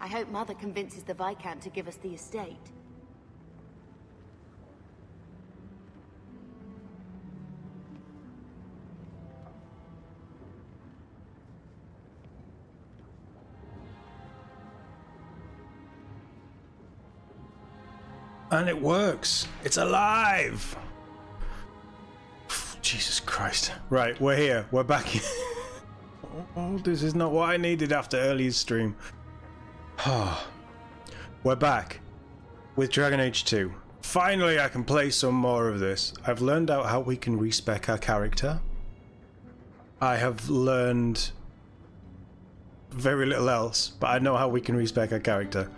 I hope Mother convinces the Viscount to give us the estate. And it works. It's alive. Jesus Christ. Right, we're here. We're back. Oh, this is not what I needed after earlier stream. We're back with Dragon Age 2. Finally, I can play some more of this. I've learned out how we can respec our character. I have learned very little else, but I know how we can respec our character.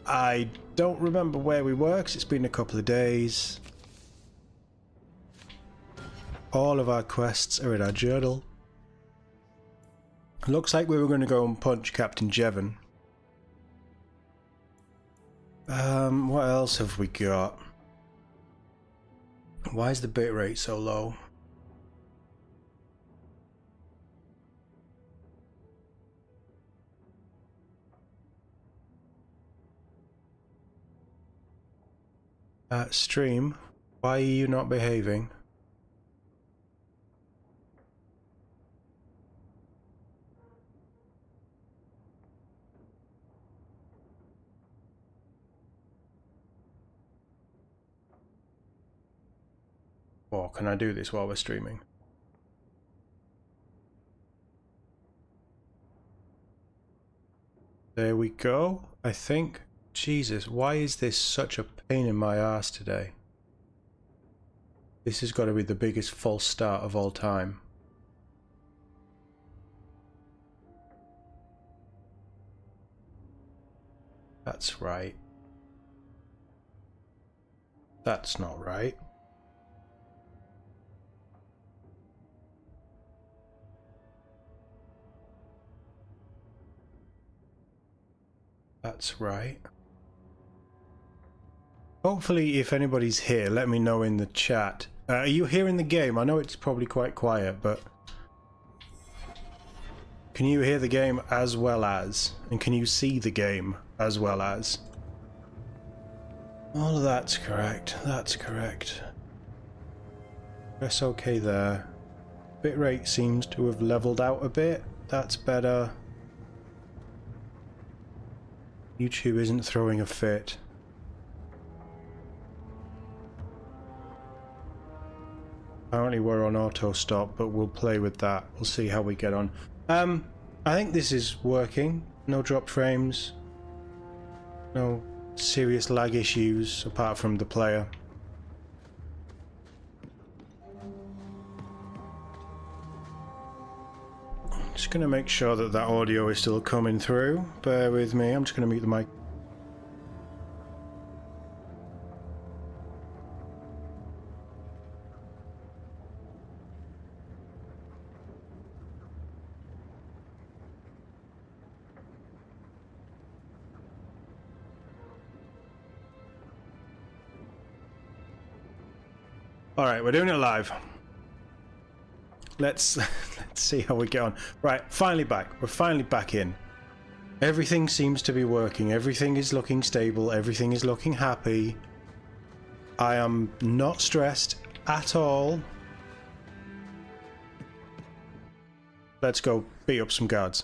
I don't remember where we were because it's been a couple of days. All of our quests are in our journal. Looks like we were going to go and punch Captain Jevon. What else have we got? Why is the bitrate so low? Stream, why are you not behaving? Or can I do this while we're streaming? There we go, I think. Jesus, why is this such a pain in my ass today? This has got to be the biggest false start of all time. That's right. That's not right. That's right. Hopefully, if anybody's here, let me know in the chat. Are you here in the game? I know it's probably quite quiet, but can you hear the game as well as? And can you see the game as well as? All of that's correct. That's correct. Press OK there. Bitrate seems to have leveled out a bit. That's better. YouTube isn't throwing a fit. Apparently we're on auto stop, but we'll play with that. We'll see how we get on. I think this is working. No drop frames. No serious lag issues apart from the player. Just going to make sure that that audio is still coming through. Bear with me. I'm just going to mute the mic. All right, we're doing it live. Let's see how we get on. Right, finally back. We're finally back in. Everything seems to be working. Everything is looking stable. Everything is looking happy. I am not stressed at all. Let's go beat up some guards.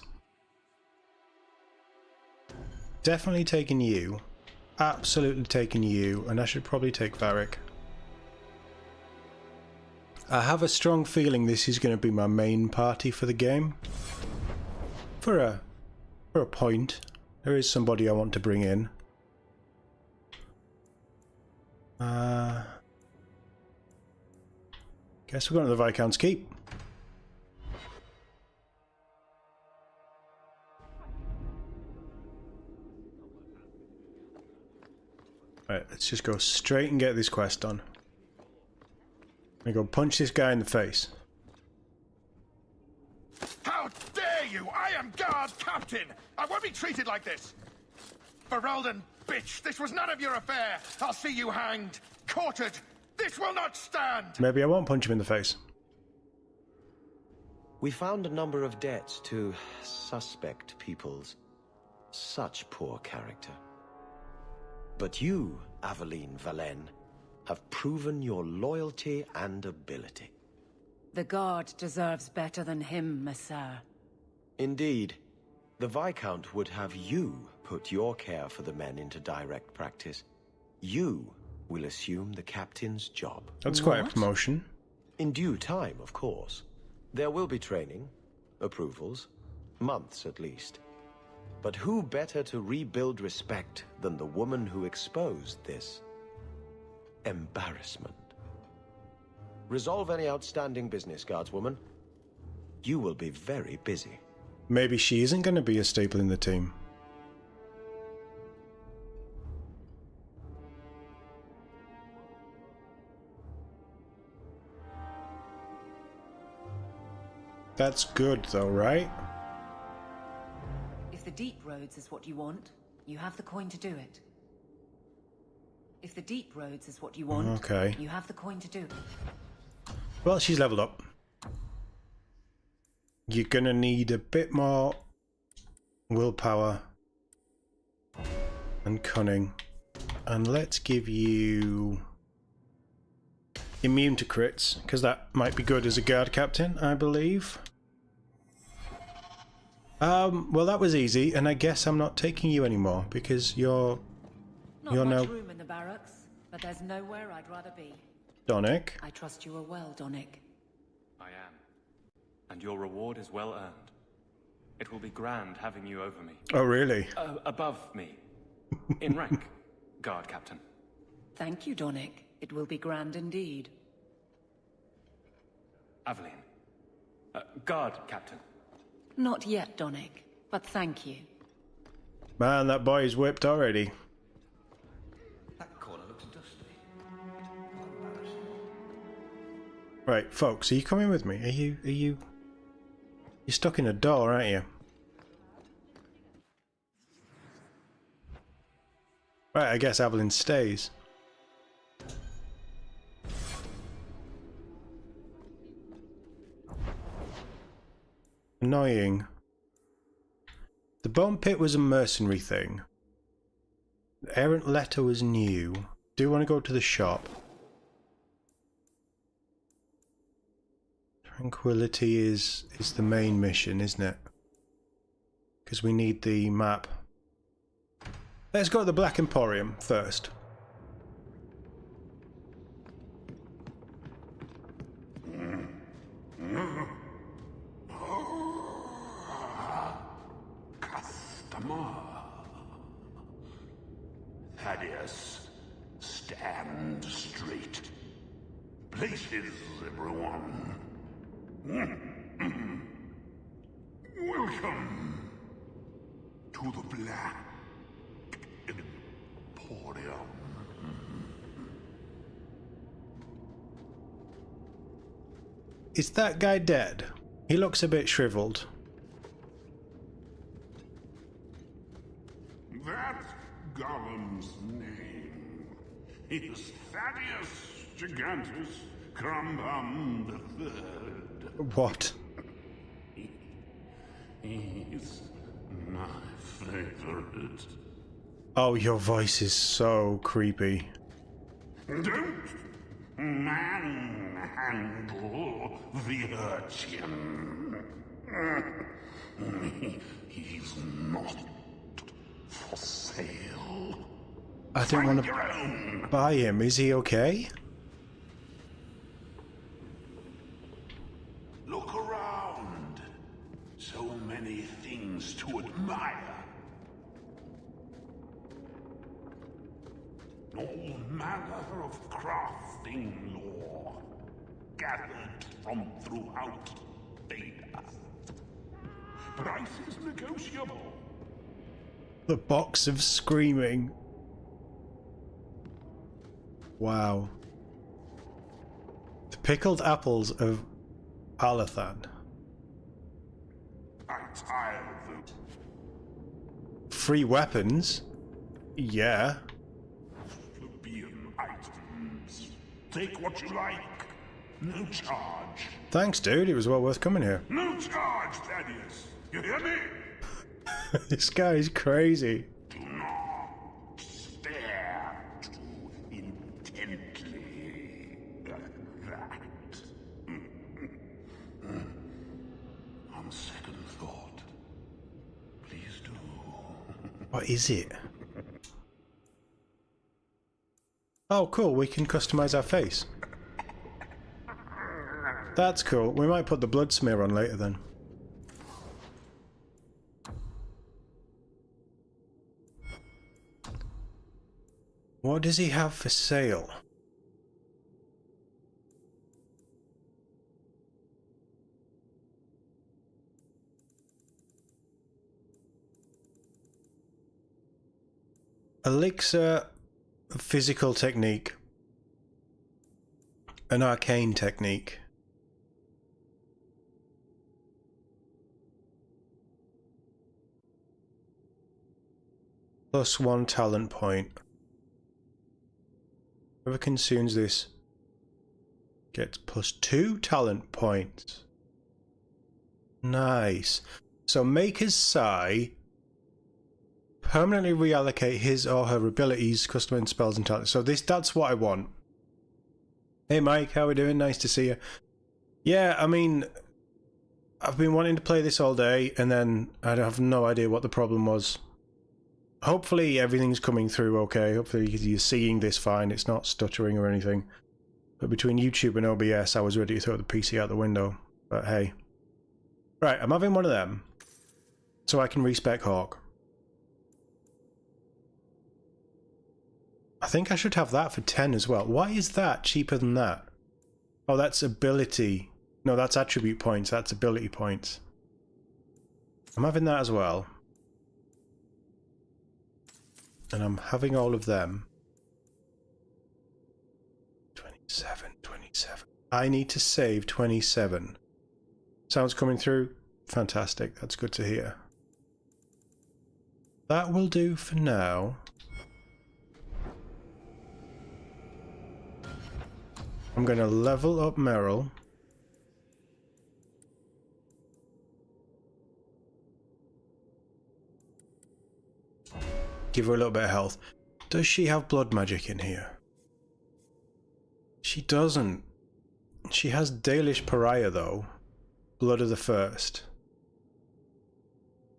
Definitely taking you. Absolutely taking you. And I should probably take Varric. I have a strong feeling this is going to be my main party for the game. For a point. There is somebody I want to bring in. Guess we're going to the Viscount's Keep. Right, let's just go straight and get this quest done. I'm gonna go punch this guy in the face. How dare you! I am guard captain! I won't be treated like this! Ferelden, bitch! This was none of your affair! I'll see you hanged! Quartered! This will not stand! Maybe I won't punch him in the face. We found a number of debts to suspect peoples. Such poor character. But you, Aveline Valen, have proven your loyalty and ability. The guard deserves better than him, Messire. Indeed. The Viscount would have you put your care for the men into direct practice. You will assume the captain's job. That's quite a promotion. In due time, of course. There will be training, approvals, months at least. But who better to rebuild respect than the woman who exposed this embarrassment? Resolve any outstanding business, guardswoman. You will be very busy. Maybe she isn't going to be a staple in the team. That's good though, right? If the deep roads is what you want, you have the coin to do it. If the deep roads is what you want, okay, you have the coin to do it. Well, she's leveled up. You're gonna need a bit more willpower and cunning. And let's give you immune to crits, because that might be good as a guard captain, I believe. Well, that was easy, and I guess I'm not taking you anymore because you're Not much room in the barracks, but there's nowhere I'd rather be. Donick. I trust you are well, Donick. I am. And your reward is well earned. It will be grand having you over me. Oh, really? Above me. In rank, guard captain. Thank you, Donick. It will be grand indeed. Aveline. Guard captain. Not yet, Donick, but thank you. Man, that boy is whipped already. That corner looks dusty. Right, folks, are you coming with me? You're stuck in a door, aren't you? Right, I guess Aveline stays. Annoying. The bone pit was a mercenary thing. The errant letter was new. Do you want to go to the shop? Tranquility is the main mission, isn't it? Because we need the map. Let's go to the Black Emporium first. Customer. Thaddeus, stand straight. Places, everyone. Welcome to the Black Emporium. Is that guy dead? He looks a bit shriveled. That's Gollum's name. Is Thaddeus Gigantus Crumbum the Third. What? He's my favorite. Oh, your voice is so creepy. Don't manhandle the urchin. He's not for sale. I don't want to buy him. Is he okay? Look around. So many things to admire. All manner of crafting lore gathered from throughout Beta. Prices negotiable. The box of screaming. Wow. The pickled apples of Alathan. I tire of them. Free weapons? Yeah. Plebeian items. Take what you like. No charge. Thanks, dude. It was well worth coming here. No charge, Thaddeus. You hear me? This guy is crazy. Do not stare too intently. That. On second thought, please do. What is it? Oh, cool. We can customize our face. That's cool. We might put the blood smear on later then. What does he have for sale? Elixir, physical technique, an arcane technique. +1 talent point. Whoever consumes this gets +2 talent points. Nice. So Maker's Sigh permanently reallocate his or her abilities, custom spells and talents. So that's what I want. Hey Mike, how we doing? Nice to see you. Yeah, I mean, I've been wanting to play this all day and then I have no idea what the problem was. Hopefully everything's coming through okay. Hopefully you're seeing this fine. It's not stuttering or anything. But between YouTube and OBS, I was ready to throw the PC out the window. But hey. Right, I'm having one of them. So I can respec Hawke. I think I should have that for 10 as well. Why is that cheaper than that? Oh, that's ability. No, that's attribute points. That's ability points. I'm having that as well. And I'm having all of them. 27, 27. I need to save 27. Sounds coming through? Fantastic. That's good to hear. That will do for now. I'm going to level up Meryl. Give her a little bit of health. Does she have blood magic in here? She doesn't. She has Dalish Pariah though. Blood of the First.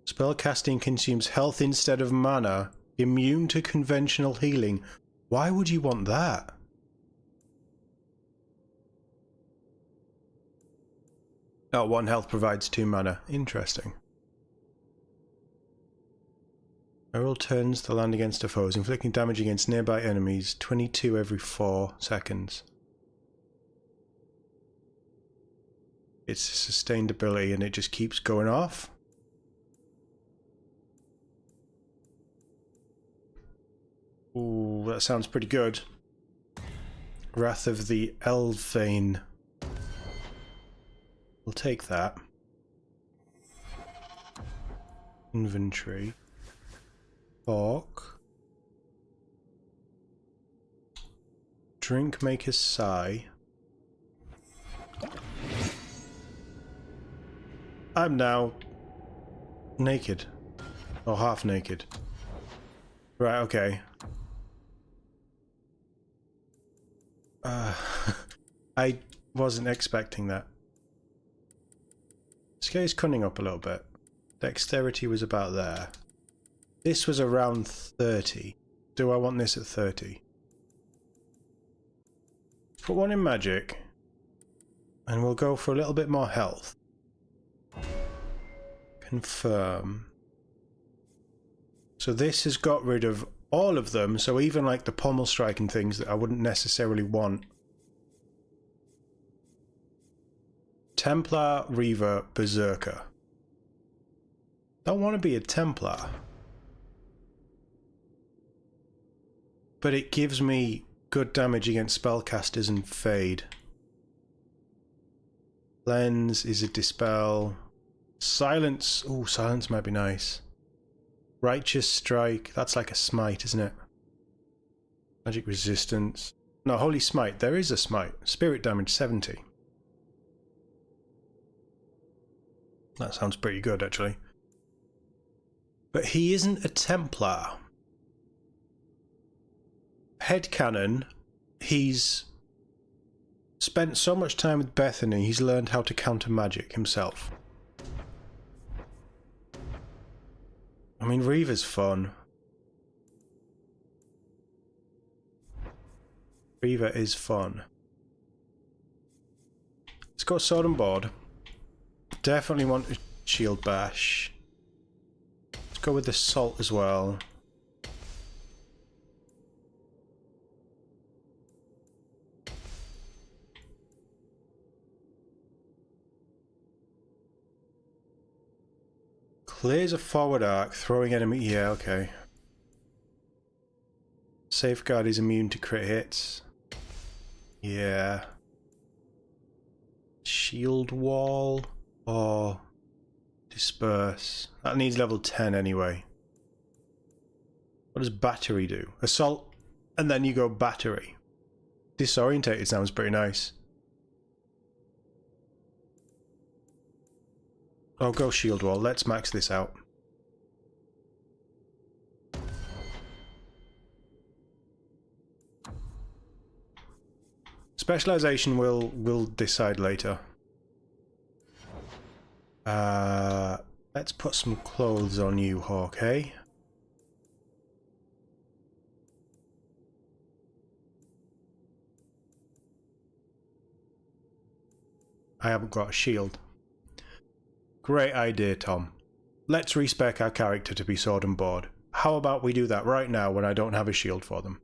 Spellcasting consumes health instead of mana. Immune to conventional healing. Why would you want that? Oh, 1 health provides 2 mana. Interesting. Meryl turns the land against her foes, inflicting damage against nearby enemies 22 every 4 seconds. It's a sustained ability and it just keeps going off. Ooh, that sounds pretty good. Wrath of the Elfane. We'll take that. Inventory. Hawke. Drink Maker's Sigh. I'm now naked. Or half naked. Right, okay. I wasn't expecting that. Scale's cunning up a little bit. Dexterity was about there. This was around 30. Do I want this at 30? Put one in magic. And we'll go for a little bit more health. Confirm. So this has got rid of all of them, so even like the pommel strike and things that I wouldn't necessarily want. Templar, Reaver, Berserker. Don't want to be a Templar. But it gives me good damage against spellcasters and Fade. Lens is a Dispel. Silence. Ooh, Silence might be nice. Righteous Strike. That's like a Smite, isn't it? Magic Resistance. No, Holy Smite. There is a Smite. Spirit damage 70. That sounds pretty good, actually. But he isn't a Templar. Headcanon, he's spent so much time with Bethany, he's learned how to counter magic himself. I mean, Reaver's fun. Reaver is fun. Let's go sword and board. Definitely want a shield bash. Let's go with the salt as well. Clears a forward arc, throwing enemy. Yeah, okay. Safeguard is immune to crit hits. Yeah. Shield wall or disperse. That needs level 10 anyway. What does battery do? Assault and then you go battery. Disorientated sounds pretty nice. Oh, go shield wall. Let's max this out. Specialization we'll decide later. Let's put some clothes on you, Hawke. I haven't got a shield. Great idea, Tom. Let's respec our character to be sword and board. How about we do that right now when I don't have a shield for them?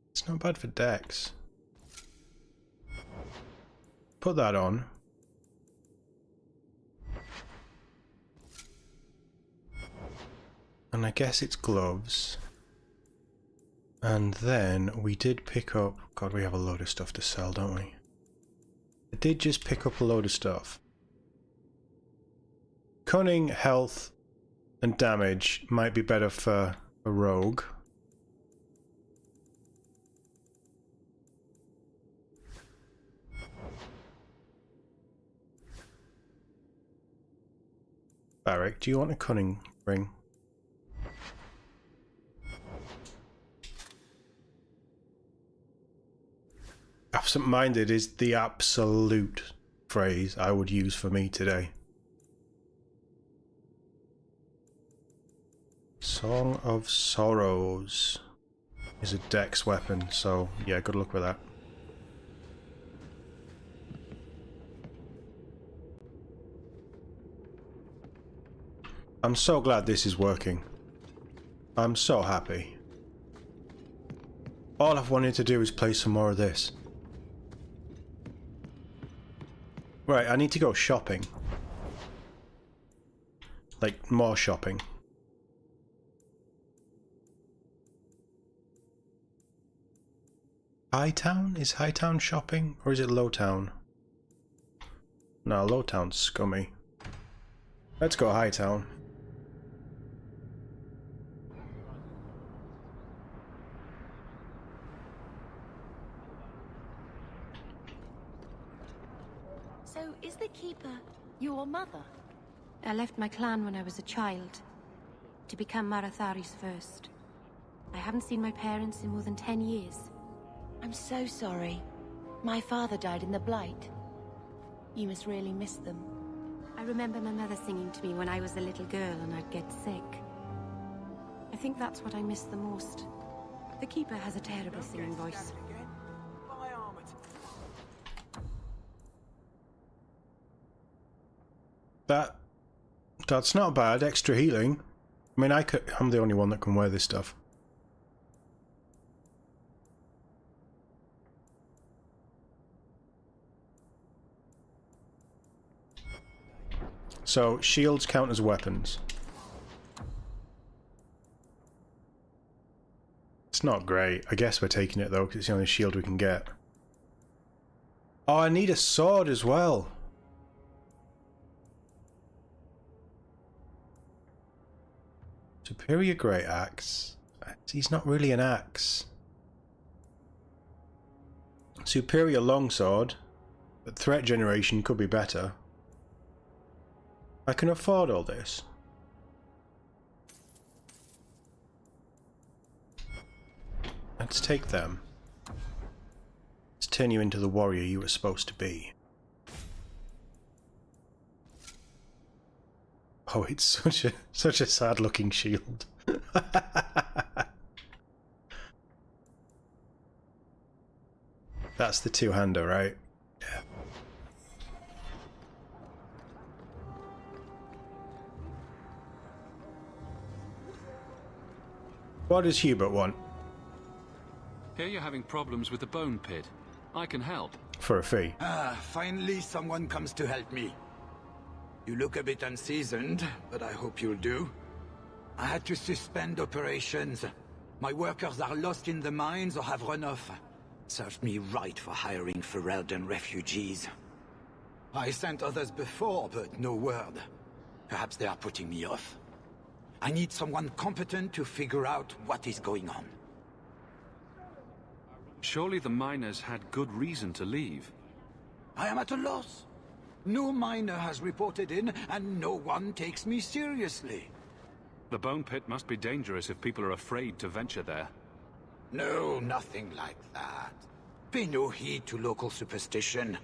It's not bad for Dex. Put that on. And I guess it's gloves. And then we did pick up... God, we have a load of stuff to sell, don't we? I did just pick up a load of stuff. Cunning, health, and damage might be better for a rogue. Barrick, do you want a cunning ring? Absent-minded is the absolute phrase I would use for me today. Song of Sorrows is a dex weapon, so yeah, good luck with that. I'm so glad this is working. I'm so happy. All I've wanted to do is play some more of this. Right, I need to go shopping. Like, more shopping. Hightown? Is Hightown shopping? Or is it Lowtown? No, Lowtown's scummy. Let's go Hightown. So, is the Keeper your mother? I left my clan when I was a child, to become Marathari's first. I haven't seen my parents in more than 10 years. I'm so sorry. My father died in the blight. You must really miss them. I remember my mother singing to me when I was a little girl and I'd get sick. I think that's what I miss the most. The Keeper has a terrible singing voice. That's not bad. Extra healing. I mean, I'm the only one that can wear this stuff. So, shields count as weapons. It's not great. I guess we're taking it though, because it's the only shield we can get. Oh, I need a sword as well. Superior Great Axe. He's not really an axe. Superior longsword, but threat generation could be better. I can afford all this. Let's take them. Let's turn you into the warrior you were supposed to be. Oh, it's such a sad looking shield. That's the two-hander, right? Yeah. What does Hubert want? Here you're having problems with the bone pit. I can help. For a fee. Ah, finally someone comes to help me. You look a bit unseasoned, but I hope you'll do. I had to suspend operations. My workers are lost in the mines or have run off. Served me right for hiring Ferelden refugees. I sent others before, but no word. Perhaps they are putting me off. I need someone competent to figure out what is going on. Surely the miners had good reason to leave. I am at a loss. No miner has reported in, and no one takes me seriously. The bone pit must be dangerous if people are afraid to venture there. No, nothing like that. Pay no heed to local superstition.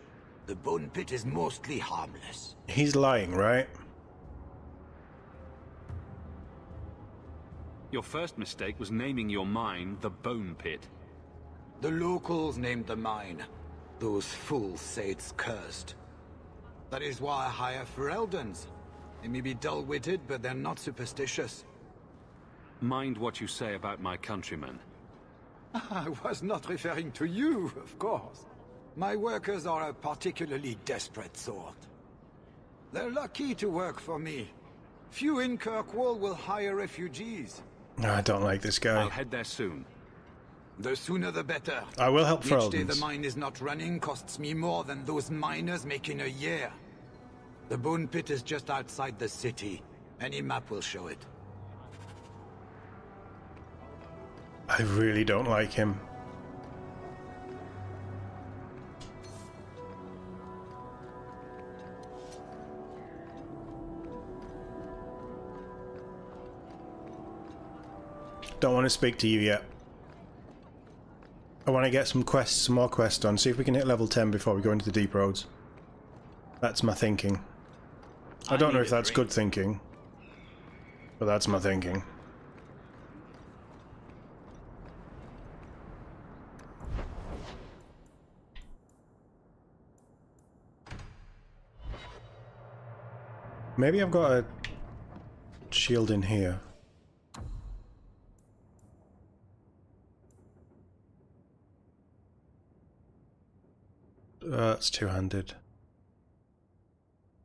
The bone pit is mostly harmless. He's lying, right? Your first mistake was naming your mine the bone pit. The locals named the mine. Those fools say it's cursed. That is why I hire Fereldens. They may be dull-witted, but they're not superstitious. Mind what you say about my countrymen. I was not referring to you, of course. My workers are a particularly desperate sort. They're lucky to work for me. Few in Kirkwall will hire refugees. No, I don't like this guy. I'll head there soon. The sooner the better. I will help Each day Fereldens. the mine is not running costs me more than those miners make in a year. The bone pit is just outside the city. Any map will show it. I really don't like him. Don't want to speak to you yet. I want to get some more quests done. See if we can hit level 10 before we go into the deep roads. That's my thinking. I don't know if that's good thinking, but that's my thinking. Maybe I've got a shield in here. It's two-handed.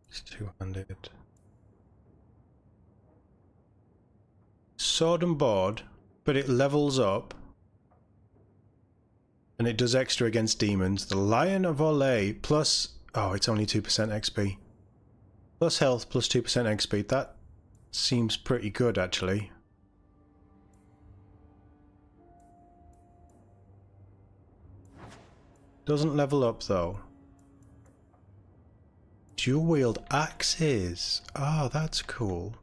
It's two-handed. Sword and board, but it levels up. And it does extra against demons. The Lion of Olay plus... Oh, it's only 2% XP. Plus health, plus 2% XP. That seems pretty good, actually. Doesn't level up, though. Dual wield axes. Oh, that's cool.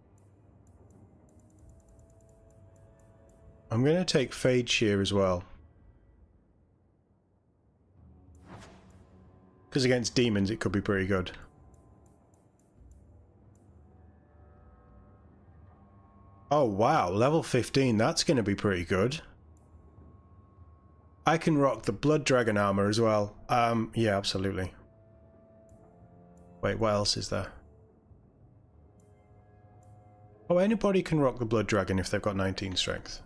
I'm going to take Fade Shear as well. Because against demons it could be pretty good. Oh wow, level 15, that's going to be pretty good. I can rock the Blood Dragon armor as well. Yeah, absolutely. Wait, what else is there? Oh, anybody can rock the Blood Dragon if they've got 19 strength.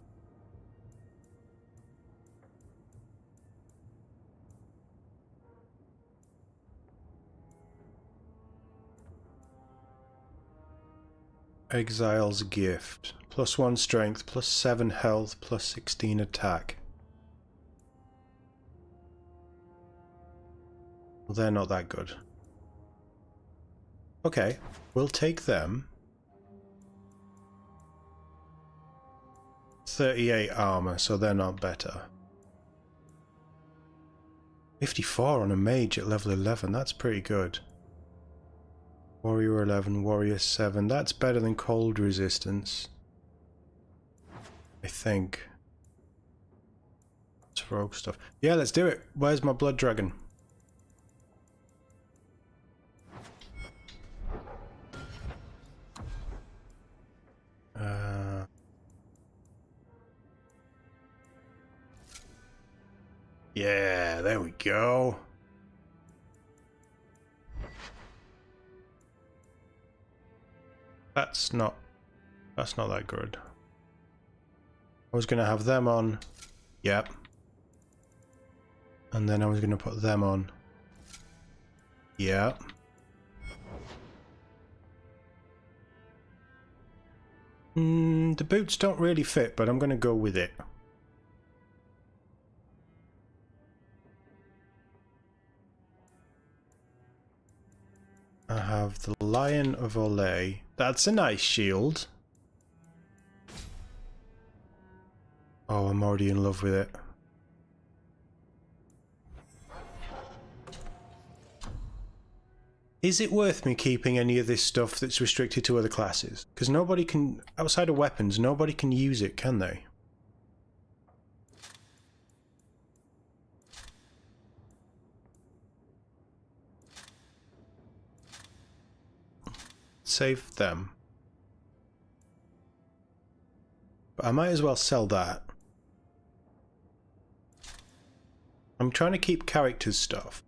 Exile's Gift. +1 strength, +7 health, +16 attack. Well, they're not that good. Okay, we'll take them. 38 armor, so they're not better. 54 on a mage at level 11, that's pretty good. Warrior 11, Warrior 7, that's better than cold resistance. I think. It's rogue stuff. Yeah, let's do it. Where's my blood dragon? Yeah, there we go. That's not that good. I was gonna have them on. Yep. And then I was gonna put them on. Yep. The boots don't really fit, but I'm gonna go with it. I have the Lion of Olay. That's a nice shield. Oh, I'm already in love with it. Is it worth me keeping any of this stuff that's restricted to other classes? Because nobody can, outside of weapons, nobody can use it, can they? Save them. But I might as well sell that. I'm trying to keep characters stuff.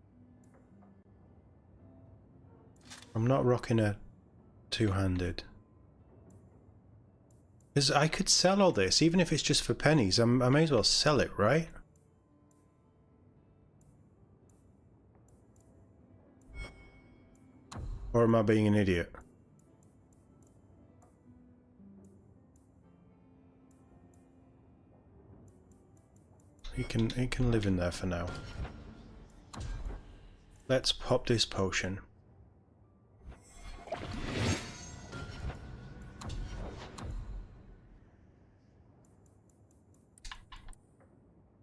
I'm not rocking a two-handed. Because I could sell all this, even if it's just for pennies. I may as well sell it, right? Or am I being an idiot? It can live in there for now. Let's pop this potion.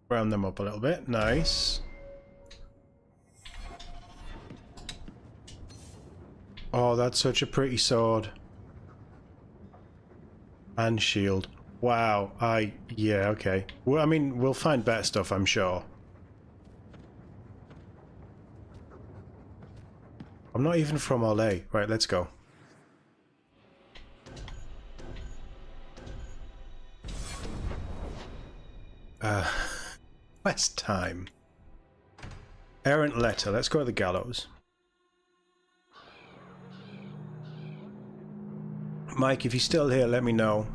Round them up a little bit. Nice. Oh, that's such a pretty sword. And shield. Wow, yeah, okay. Well, I mean, we'll find better stuff, I'm sure. I'm not even from Olay. Right, let's go. Quest time. Errant letter. Let's go to the gallows. Mike, if you're still here, let me know.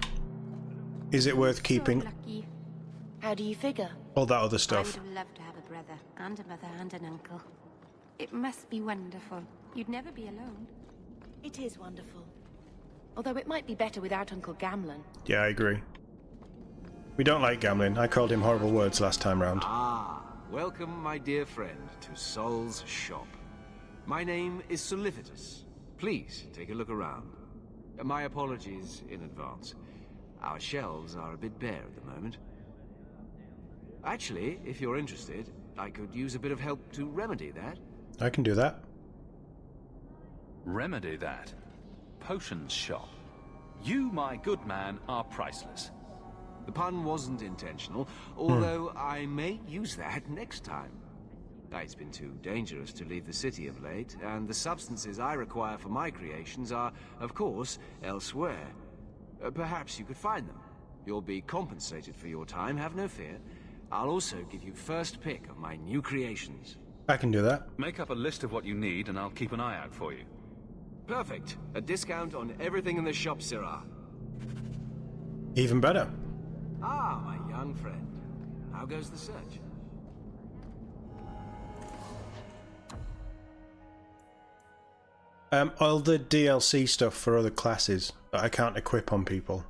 Is it worth keeping? Lucky. How do you figure? All that other stuff. I would have loved to have a brother and a mother and an uncle. It must be wonderful. You'd never be alone. It is wonderful. Although it might be better without Uncle Gamlen. Yeah, I agree. We don't like Gamlen. I called him horrible words last time round. Ah, welcome, my dear friend, to Sol's shop. My name is Solicitus. Please take a look around. My apologies in advance. Our shelves are a bit bare at the moment. Actually, if you're interested, I could use a bit of help to remedy that. I can do that. Remedy that? Potions shop. You, my good man, are priceless. The pun wasn't intentional, although I may use that next time. It's been too dangerous to leave the city of late, and the substances I require for my creations are, of course, elsewhere. Perhaps you could find them. You'll be compensated for your time, have no fear. I'll also give you first pick of my new creations. I can do that. Make up a list of what you need, and I'll keep an eye out for you. Perfect. A discount on everything in the shop, Sirrah. Even better. Ah, my young friend. How goes the search? All the DLC stuff for other classes that I can't equip on people.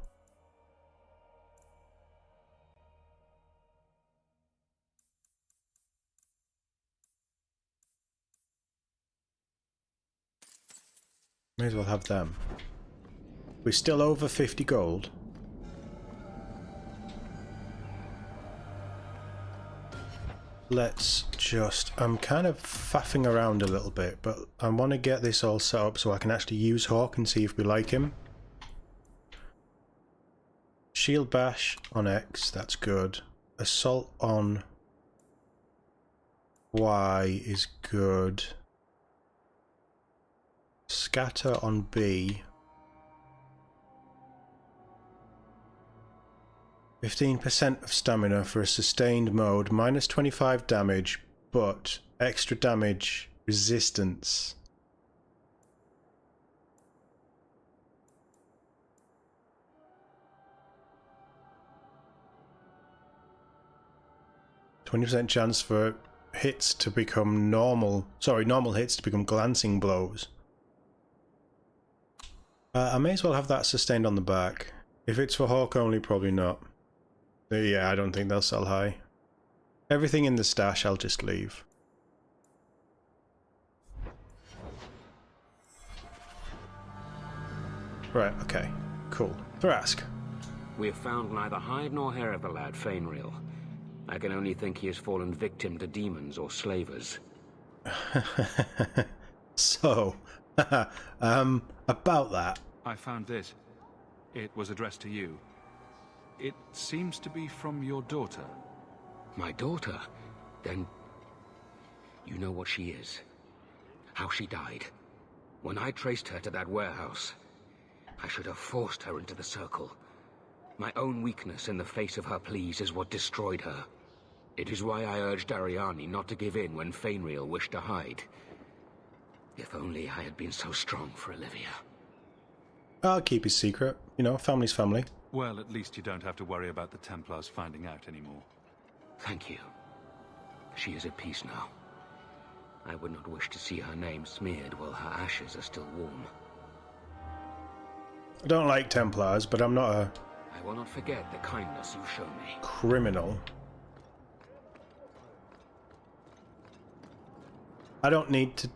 May as well have them. We're still over 50 gold. let's just... I'm kind of faffing around a little bit, but I want to get this all set up so I can actually use Hawke and see if we like him. Shield bash on X, that's good. Assault on Y is good. Scatter on B. 15% of stamina for a sustained mode, minus 25 damage, but extra damage resistance. %20 chance for hits to become normal. Sorry, normal hits to become glancing blows. I may as well have that sustained on the back. If it's for Hawke only, probably not. Yeah, I don't think they'll sell high. Everything in the stash I'll just leave. Right, okay. Cool. Thrask. We have found neither hide nor hair of the lad, Fainreal. I can only think he has fallen victim to demons or slavers. So, about that. I found this. It was addressed to you. It seems to be from your daughter. My daughter? Then... you know what she is. How she died. When I traced her to that warehouse, I should have forced her into the circle. My own weakness in the face of her pleas is what destroyed her. It is why I urged Ariane not to give in when Fainreal wished to hide. If only I had been so strong for Olivia. I'll keep his secret. You know, family's family. Well, at least you don't have to worry about the Templars finding out anymore. Thank you. She is at peace now. I would not wish to see her name smeared while her ashes are still warm. I don't like Templars, but I'm not a... I will not forget the kindness you show me. Criminal. I don't need to...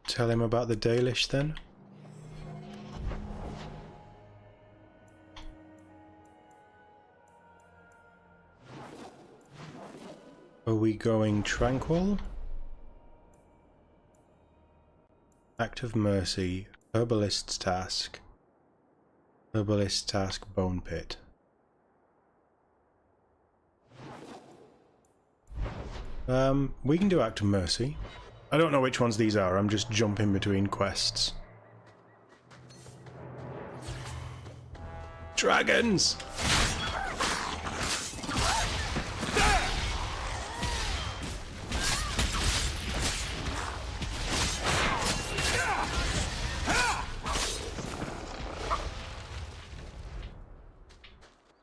tell him about the Dalish then? Are we going tranquil? Act of mercy. Herbalist's task. Herbalist's task. Bone pit. We can do Act of Mercy. I don't know which ones these are. I'm just jumping between quests. Dragons!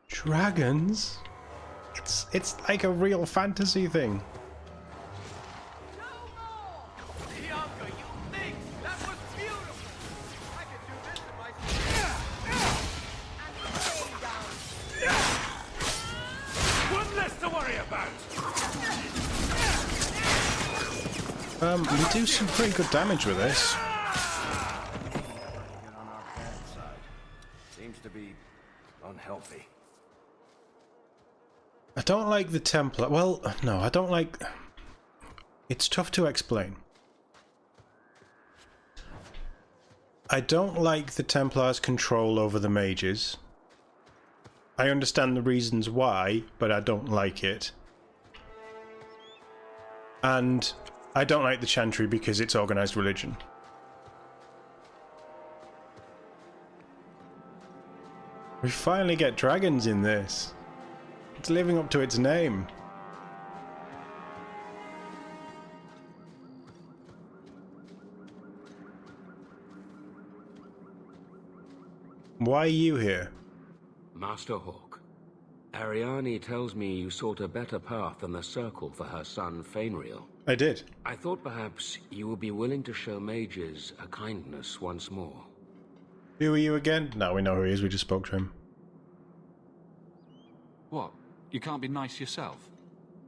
Dragons? It's like a real fantasy thing. We do some pretty good damage with this. Seems to be unhealthy. I don't like the Templar. Well, no, I don't like... It's tough to explain. I don't like the Templars' control over the mages. I understand the reasons why, but I don't like it. And I don't like the Chantry because it's organised religion. We finally get dragons in this. It's living up to its name. Why are you here? Master Hawke, Ariane tells me you sought a better path than the Circle for her son Fainreal. I did. I thought perhaps you would be willing to show mages a kindness once more. Who are you again? No, we know who he is, we just spoke to him. What? You can't be nice yourself?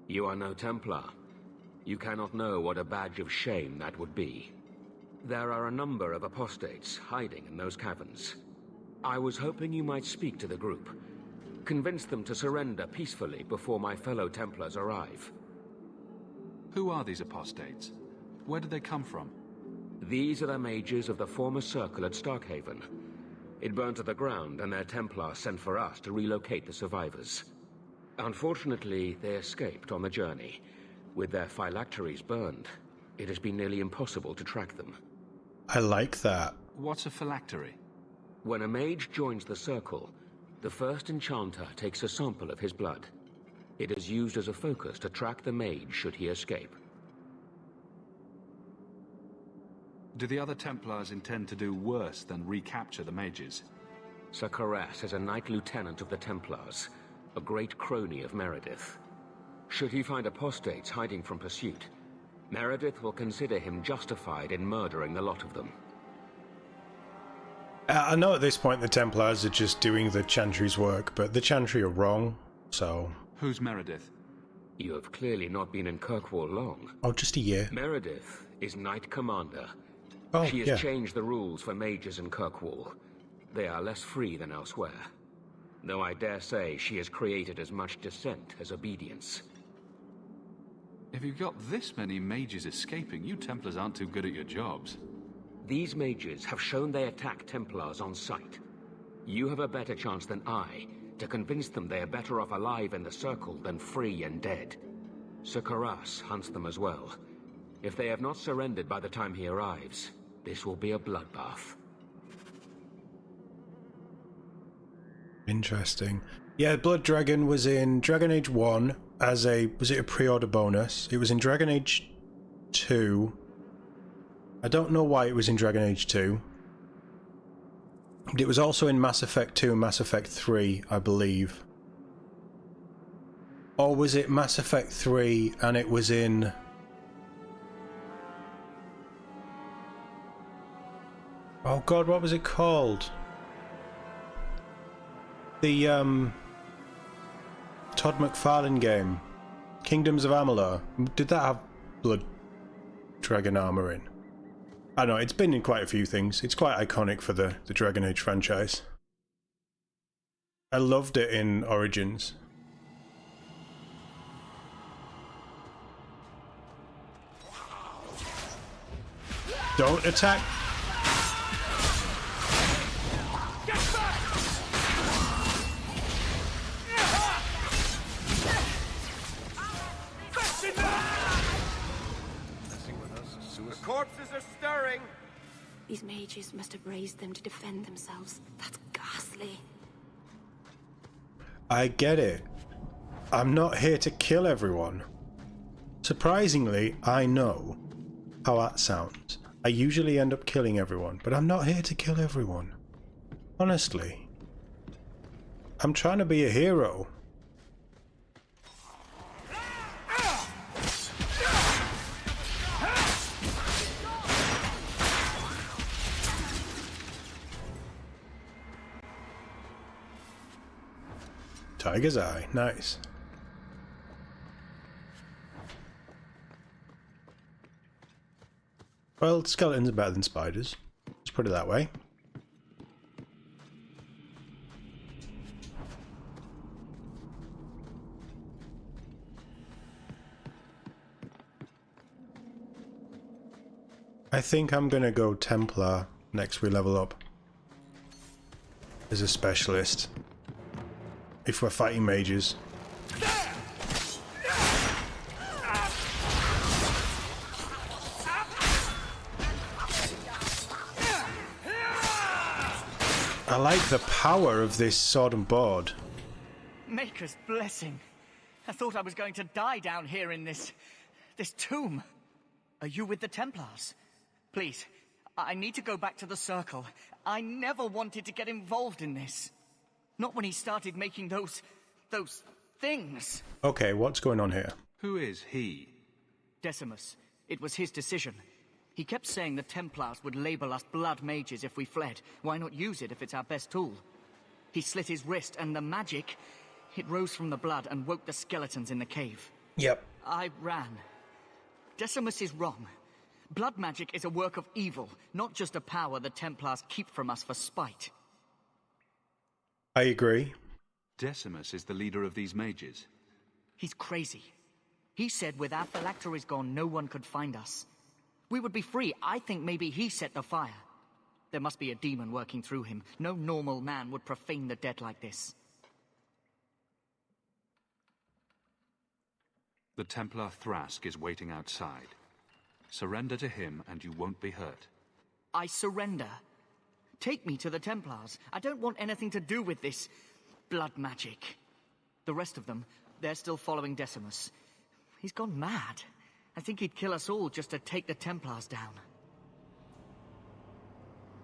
You are no Templar. You cannot know what a badge of shame that would be. There are a number of apostates hiding in those caverns. I was hoping you might speak to the group. Convince them to surrender peacefully before my fellow Templars arrive. Who are these apostates? Where did they come from? These are the mages of the former circle at Starkhaven. It burned to the ground, and their Templars sent for us to relocate the survivors. Unfortunately, they escaped on the journey. With their phylacteries burned, it has been nearly impossible to track them. I like that. What's a phylactery? When a mage joins the circle, the first enchanter takes a sample of his blood. It is used as a focus to track the mage should he escape. Do the other Templars intend to do worse than recapture the mages? Sir Karas is a Knight Lieutenant of the Templars, a great crony of Meredith. Should he find apostates hiding from pursuit, Meredith will consider him justified in murdering the lot of them. I know at this point the Templars are just doing the Chantry's work, but the Chantry are wrong, so... Who's Meredith? You have clearly not been in Kirkwall long. Oh, just a year. Meredith is Knight Commander. Oh, she has yeah. changed the rules for mages in Kirkwall. They are less free than elsewhere. Though I dare say she has created as much dissent as obedience. If you've got this many mages escaping, you Templars aren't too good at your jobs. These mages have shown they attack Templars on sight. You have a better chance than I to convince them they are better off alive in the Circle than free and dead. Sir Karas hunts them as well. If they have not surrendered by the time he arrives, this will be a bloodbath. Interesting. Yeah, Blood Dragon was in Dragon Age 1 as a... was it a pre-order bonus? It was in Dragon Age 2. I don't know why it was in Dragon Age 2. But it was also in Mass Effect 2 and Mass Effect 3, I believe. Or was it Mass Effect 3 and it was in... oh god, what was it called? The, Todd McFarlane game. Kingdoms of Amalur. Did that have Blood Dragon armor in? I don't know, it's been in quite a few things. It's quite iconic for the Dragon Age franchise. I loved it in Origins. Don't attack! The corpses are stirring! These mages must have raised them to defend themselves. That's ghastly. I get it. I'm not here to kill everyone. Surprisingly, I know how that sounds. I usually end up killing everyone, but I'm not here to kill everyone. Honestly. I'm trying to be a hero. Tiger's Eye, nice. Well, skeletons are better than spiders. Let's put it that way. I think I'm gonna go Templar next we level up as a specialist. If we're fighting mages. I like the power of this sword and board. Maker's blessing. I thought I was going to die down here in this tomb. Are you with the Templars? Please, I need to go back to the Circle. I never wanted to get involved in this. Not when he started making those things. Okay, what's going on here? Who is he? Decimus. It was his decision. He kept saying the Templars would label us blood mages if we fled. Why not use it if it's our best tool? He slit his wrist, and the magic, it rose from the blood and woke the skeletons in the cave. Yep. I ran. Decimus is wrong. Blood magic is a work of evil, not just a power the Templars keep from us for spite. I agree. Decimus is the leader of these mages. He's crazy. He said with our phylacteries gone, no one could find us. We would be free. I think maybe he set the fire. There must be a demon working through him. No normal man would profane the dead like this. The Templar Thrask is waiting outside. Surrender to him and you won't be hurt. I surrender. Take me to the Templars. I don't want anything to do with this blood magic. The rest of them, they're still following Decimus. He's gone mad. I think he'd kill us all just to take the Templars down.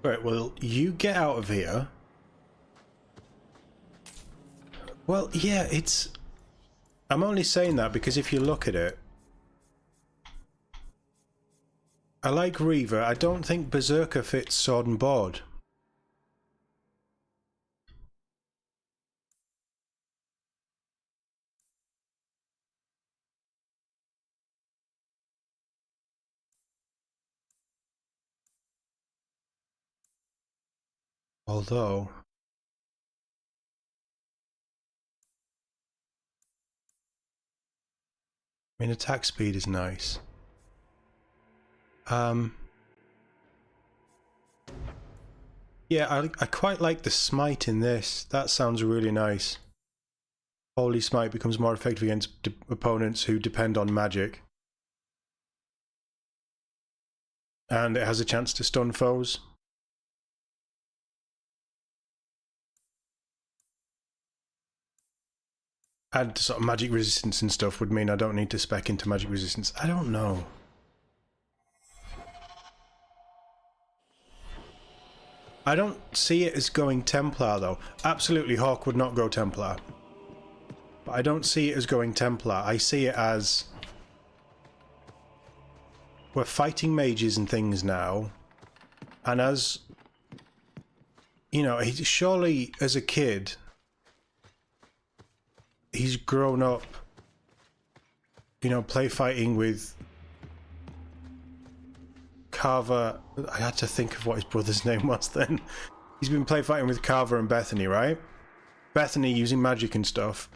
Right, well, you get out of here. Well, yeah, it's... I'm only saying that because if you look at it... I like Reaver. I don't think Berserker fits Sword and Board. Although... I mean, attack speed is nice. Yeah, I quite like the smite in this. That sounds really nice. Holy Smite becomes more effective against opponents who depend on magic. And it has a chance to stun foes. Add sort of magic resistance and stuff would mean I don't need to spec into magic resistance. I don't know. I don't see it as going Templar though. Absolutely Hawke would not go Templar. But I don't see it as going Templar. I see it as... we're fighting mages and things now. And as... you know, surely as a kid... he's grown up, you know, play fighting with Carver. I had to think of what his brother's name was then. He's been play fighting with Carver and Bethany, right? Bethany using magic and stuff.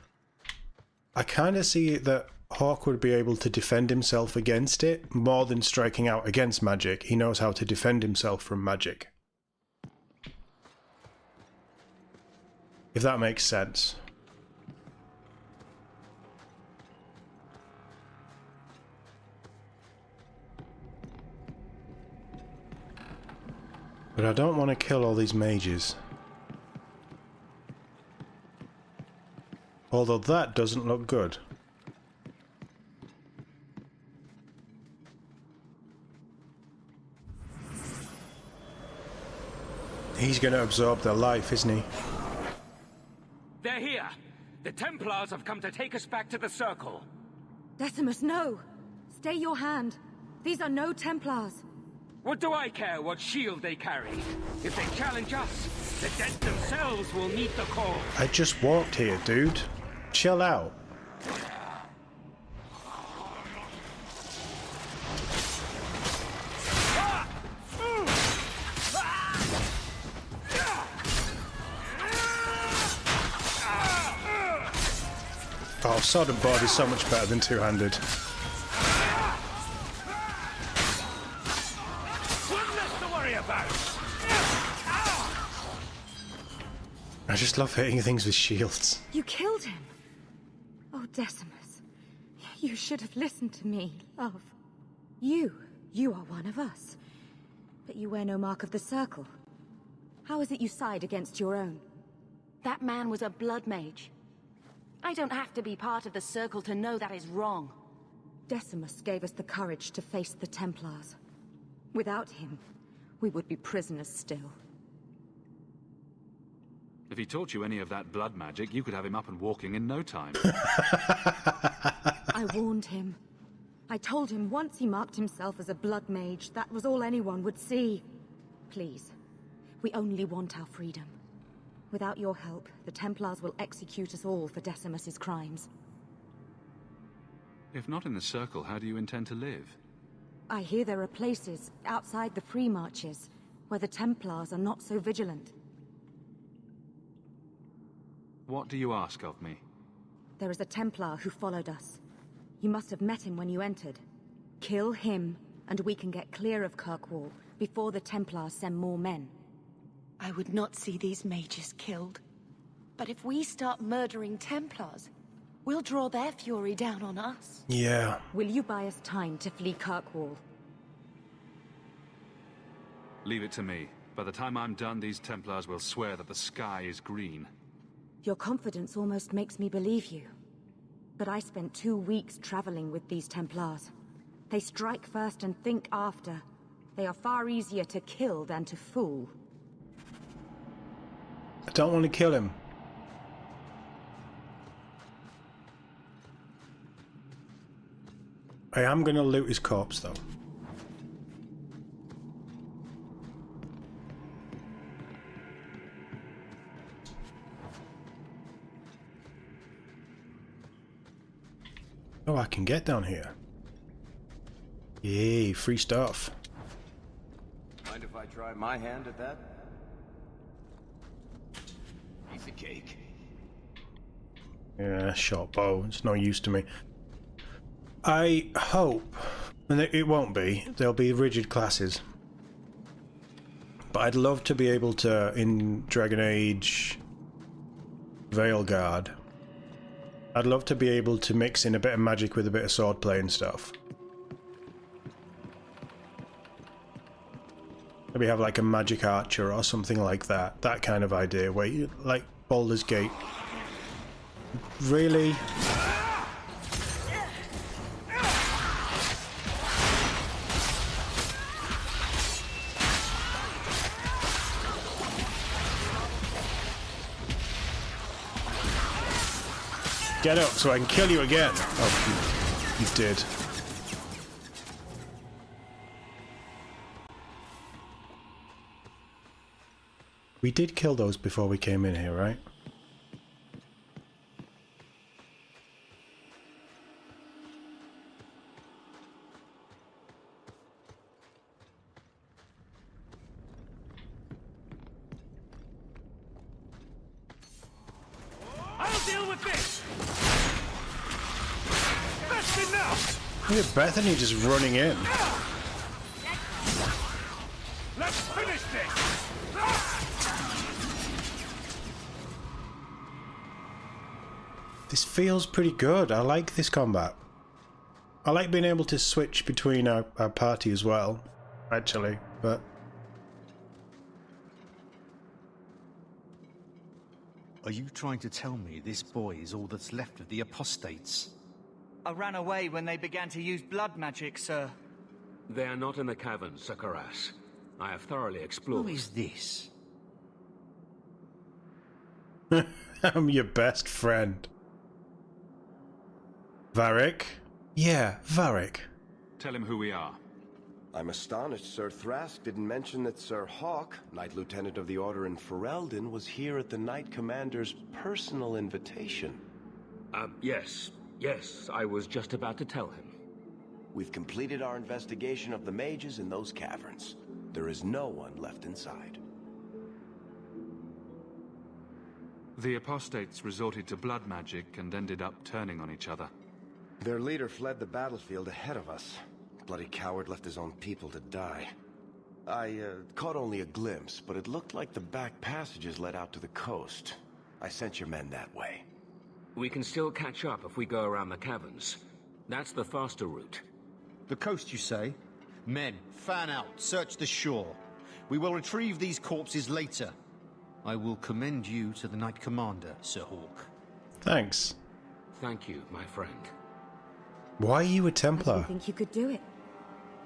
I kind of see that Hawke would be able to defend himself against it more than striking out against magic. He knows how to defend himself from magic. If that makes sense. But I don't want to kill all these mages. Although that doesn't look good. He's going to absorb their life, isn't he? They're here! The Templars have come to take us back to the Circle. Decimus, no! Stay your hand. These are no Templars. What do I care what shield they carry? If they challenge us, the dead themselves will meet the call. I just walked here, dude. Chill out. Oh, Sword and Board is so much better than two-handed. I just love hitting things with shields. You killed him. Oh, Decimus. You should have listened to me, love. You are one of us. But you wear no mark of the Circle. How is it you side against your own? That man was a blood mage. I don't have to be part of the Circle to know that is wrong. Decimus gave us the courage to face the Templars. Without him, we would be prisoners still. If he taught you any of that blood magic, you could have him up and walking in no time. I warned him. I told him once he marked himself as a blood mage, that was all anyone would see. Please, we only want our freedom. Without your help, the Templars will execute us all for Decimus's crimes. If not in the Circle, how do you intend to live? I hear there are places, outside the Free Marches, where the Templars are not so vigilant. What do you ask of me? There is a Templar who followed us. You must have met him when you entered. Kill him, and we can get clear of Kirkwall before the Templars send more men. I would not see these mages killed. But if we start murdering Templars, we'll draw their fury down on us. Yeah. Will you buy us time to flee Kirkwall? Leave it to me. By the time I'm done, these Templars will swear that the sky is green. Your confidence almost makes me believe you. But I spent 2 weeks traveling with these Templars. They strike first and think after. They are far easier to kill than to fool. I don't want to kill him. I am going to loot his corpse, though. Oh, I can get down here. Yay, free stuff. Mind if I try my hand at that? Piece of cake. Yeah, short bow. It's no use to me. I hope, and it won't be, there'll be rigid classes. But I'd love to be able to, in Dragon Age Veilguard, I'd love to be able to mix in a bit of magic with a bit of swordplay and stuff. Maybe have like a magic archer or something like that. That kind of idea where you, like Baldur's Gate. Really? Get up so I can kill you again. Oh, you did. We did kill those before we came in here, right? I'll deal with this! That's enough! Look at Bethany just running in. Let's finish this! This feels pretty good. I like this combat. I like being able to switch between our party as well, actually, but... Are you trying to tell me this boy is all that's left of the apostates? I ran away when they began to use blood magic, sir. They are not in the caverns, Sakaras. I have thoroughly explored. Who is this? I'm your best friend. Varric? Yeah, Varric. Tell him who we are. I'm astonished Sir Thrask didn't mention that Sir Hawke, Knight Lieutenant of the Order in Ferelden, was here at the Knight Commander's personal invitation. Yes, I was just about to tell him. We've completed our investigation of the mages in those caverns. There is no one left inside. The apostates resorted to blood magic and ended up turning on each other. Their leader fled the battlefield ahead of us. Bloody coward left his own people to die. I caught only a glimpse, but it looked like the back passages led out to the coast. I sent your men that way. We can still catch up if we go around the caverns. That's the faster route. The coast, you say? Men, fan out, search the shore. We will retrieve these corpses later. I will commend you to the Knight Commander, Sir Hawke. Thanks. Thank you, my friend. Why are you a I Templar? didn't think you could do it.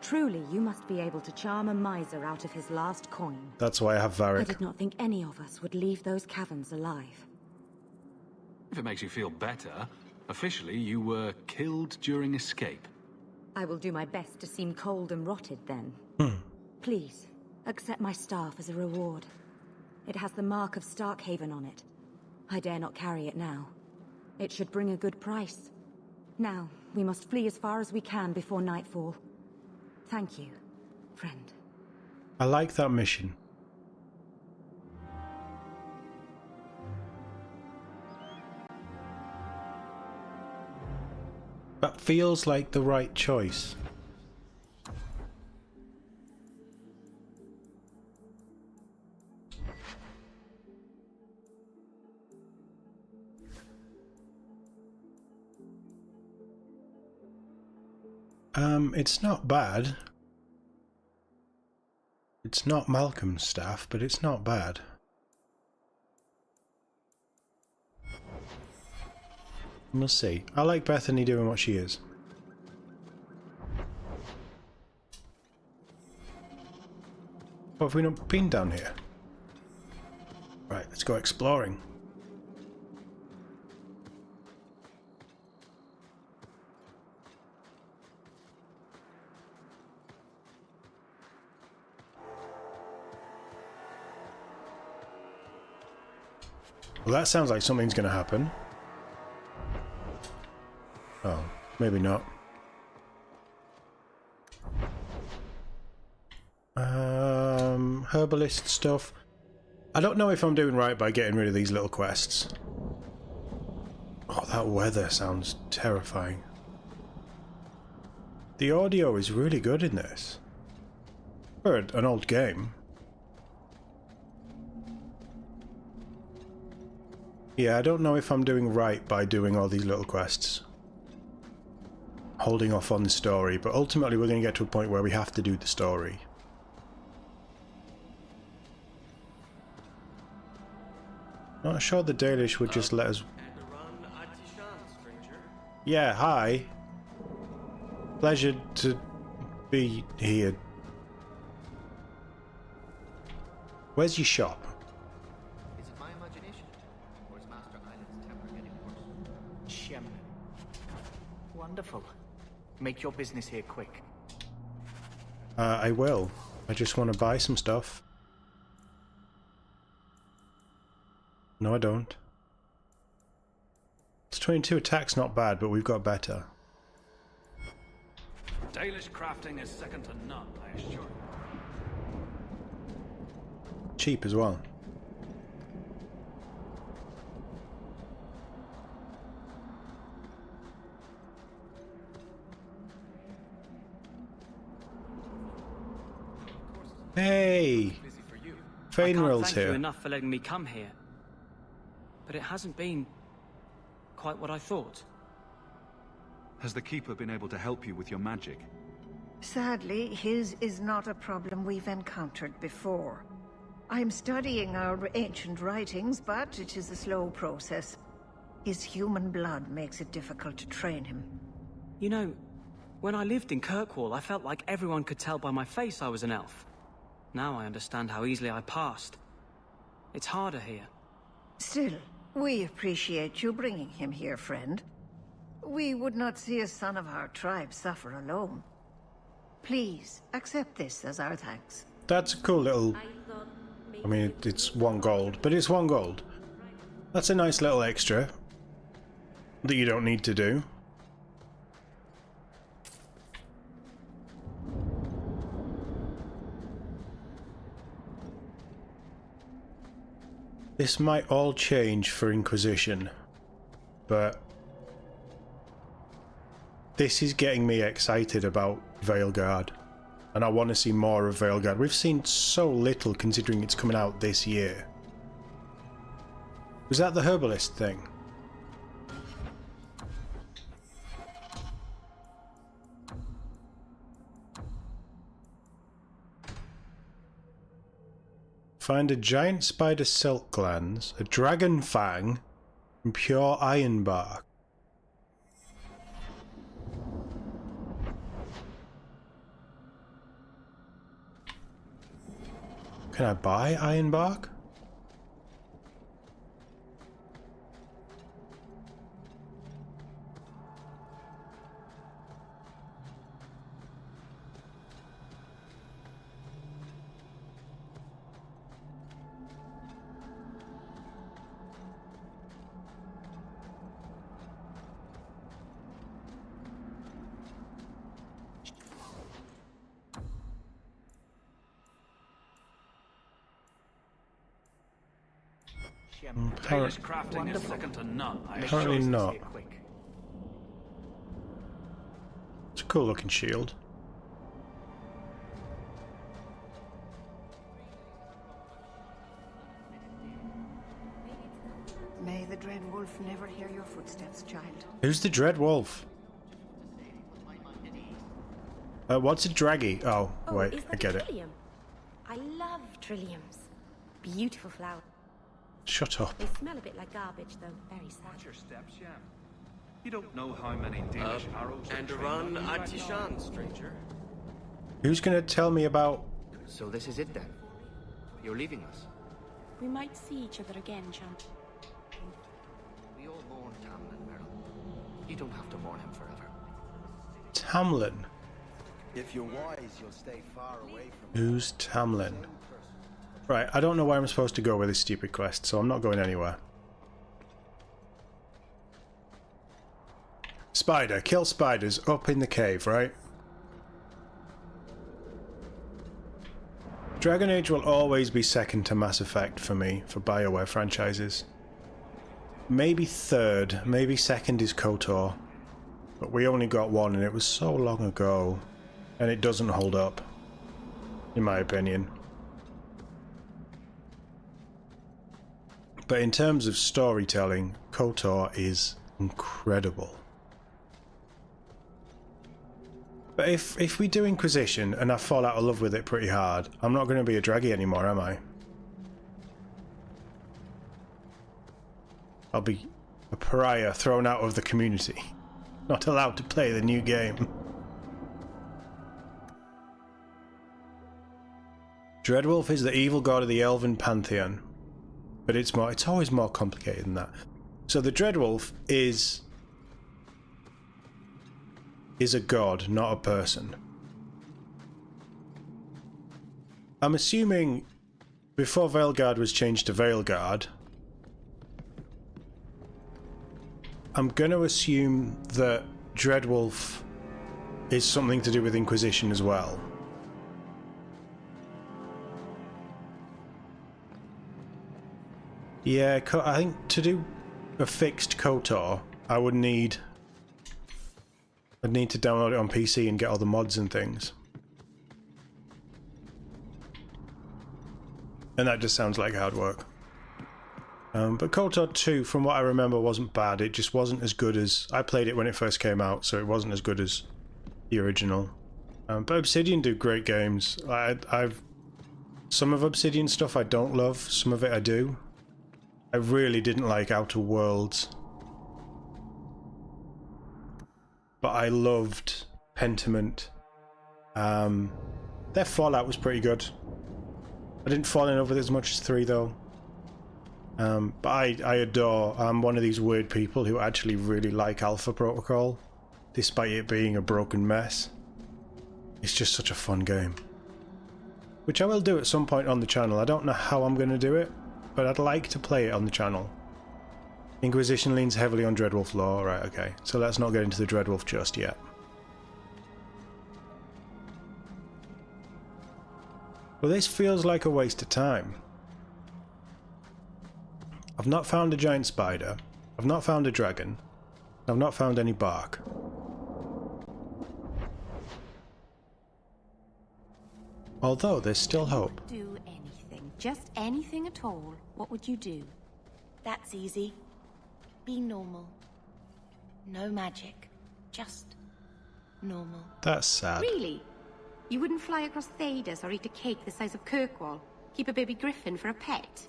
Truly, you must be able to charm a miser out of his last coin. That's why I have Varric. I did not think any of us would leave those caverns alive. If it makes you feel better, officially you were killed during escape. I will do my best to seem cold and rotted then. Please, accept my staff as a reward. It has the mark of Starkhaven on it. I dare not carry it now. It should bring a good price. Now, we must flee as far as we can before nightfall. Thank you, friend. I like that mission. That feels like the right choice. It's not bad. It's not Malcolm's staff, but it's not bad. We'll see. I like Bethany doing what she is. What have we not been down here? Right, let's go exploring. Well, that sounds like something's going to happen. Oh, maybe not. Herbalist stuff. I don't know if I'm doing right by getting rid of these little quests. Oh, that weather sounds terrifying. The audio is really good in this. For an old game. Yeah, I don't know if I'm doing right by doing all these little quests. Holding off on the story, but ultimately we're going to get to a point where we have to do the story. Not sure the Dalish would just let us... Yeah, hi. Pleasure to be here. Where's your shop? Is it my imagination? Or is Master Island's temper getting worse? Shem. Wonderful. Make your business here quick. I will. I just want to buy some stuff. No, I don't. It's 22 attacks, not bad, but we've got better. Dalish crafting is second to none, I assure you. Cheap as well. Hey! Fainrill's Thank here. you enough for letting me come here. But it hasn't been quite what I thought. Has the Keeper been able to help you with your magic? Sadly, his is not a problem we've encountered before. I'm studying our ancient writings, but it is a slow process. His human blood makes it difficult to train him. You know, when I lived in Kirkwall, I felt like everyone could tell by my face I was an elf. Now I understand how easily I passed. It's harder here. Still, we appreciate you bringing him here, friend. We would not see a son of our tribe suffer alone. Please, accept this as our thanks. That's a cool little... I mean, it's 1 gold, but it's 1 gold. That's a nice little extra that you don't need to do. This might all change for Inquisition, but this is getting me excited about Veilguard, and I want to see more of Veilguard. We've seen so little considering it's coming out this year. Was that the herbalist thing? Find a giant spider silk glands, a dragon fang, and pure iron bark. Can I buy iron bark? Dalish crafting is second to none, I assure Apparently you. not. cool looking shield. May the Dread Wolf never hear your footsteps, child. Who's the Dread Wolf? What's a draggy? Oh, wait, is I that get a it. trillium? I love trilliums. Beautiful flower. Shut up. They smell a bit like garbage, though. Very sad. Watch your steps, Yam. You don't know how many Danish arrows are And trained run on you right Atishan, now. stranger. Who's gonna tell me about... So this is it then? You're leaving us? We might see each other again, champ. We all mourn Tamlin, Merrill. You don't have to mourn him forever. Tamlin? If you're wise, you'll stay far away from... Who's Tamlin? Right, I don't know where I'm supposed to go with this stupid quest, so I'm not going anywhere. Spider. Kill spiders up in the cave, right? Dragon Age will always be second to Mass Effect for me, for BioWare franchises. Maybe third, maybe second is KOTOR. But we only got one and it was so long ago. And it doesn't hold up, in my opinion. But in terms of storytelling, KOTOR is incredible. But if we do Inquisition and I fall out of love with it pretty hard, I'm not going to be a draggy anymore, am I? I'll be a pariah thrown out of the community. Not allowed to play the new game. Dreadwolf is the evil god of the Elven pantheon. But it's always more complicated than that. So the Dreadwolf is a god, not a person. I'm assuming before Veilguard was changed to Veilguard, I'm going to assume that Dreadwolf is something to do with Inquisition as well. Yeah, I think to do a fixed KOTOR, I'd need to download it on PC and get all the mods and things. And that just sounds like hard work. But KOTOR 2, from what I remember, wasn't bad. It just wasn't as good as... I played it when it first came out, so it wasn't as good as the original. But Obsidian do great games. Some of Obsidian stuff I don't love, some of it I do. I really didn't like Outer Worlds. But I loved Pentiment. Their Fallout was pretty good. I didn't fall in love with it as much as 3 though. But I adore... I'm one of these weird people who actually really like Alpha Protocol, despite it being a broken mess. It's just such a fun game. Which I will do at some point on the channel. I don't know how I'm going to do it, but I'd like to play it on the channel. Inquisition leans heavily on Dreadwolf lore. Right, okay. So let's not get into the Dreadwolf just yet. Well, this feels like a waste of time. I've not found a giant spider. I've not found a dragon. I've not found any bark. Although there's still hope. Do anything. Just anything at all. What would you do? That's easy. Be normal. No magic. Just normal. That's sad. Really? You wouldn't fly across Thedas or eat a cake the size of Kirkwall? Keep a baby griffin for a pet?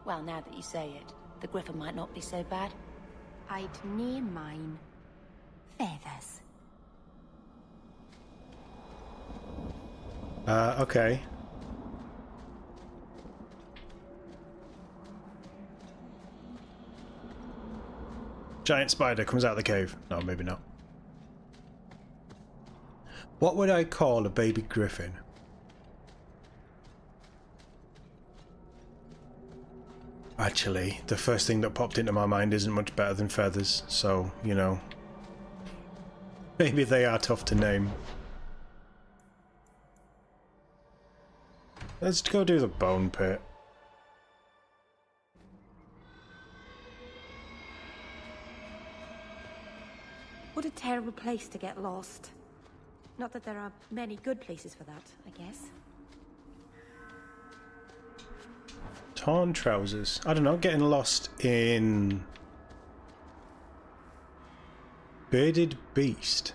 Well, now that you say it, the griffin might not be so bad. I'd name mine Feathers. Okay. Giant spider comes out of the cave. No, maybe not. What would I call a baby griffin? Actually, the first thing that popped into my mind isn't much better than feathers, so, you know. Maybe they are tough to name. Let's go do the bone pit. What a terrible place to get lost. Not that there are many good places for that, I guess. Torn trousers. I don't know, getting lost in... Bearded Beast.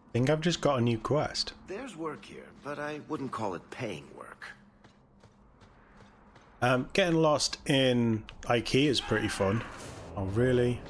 I think I've just got a new quest. There's work here, but I wouldn't call it paying work. Getting lost in IKEA is pretty fun. Oh, really?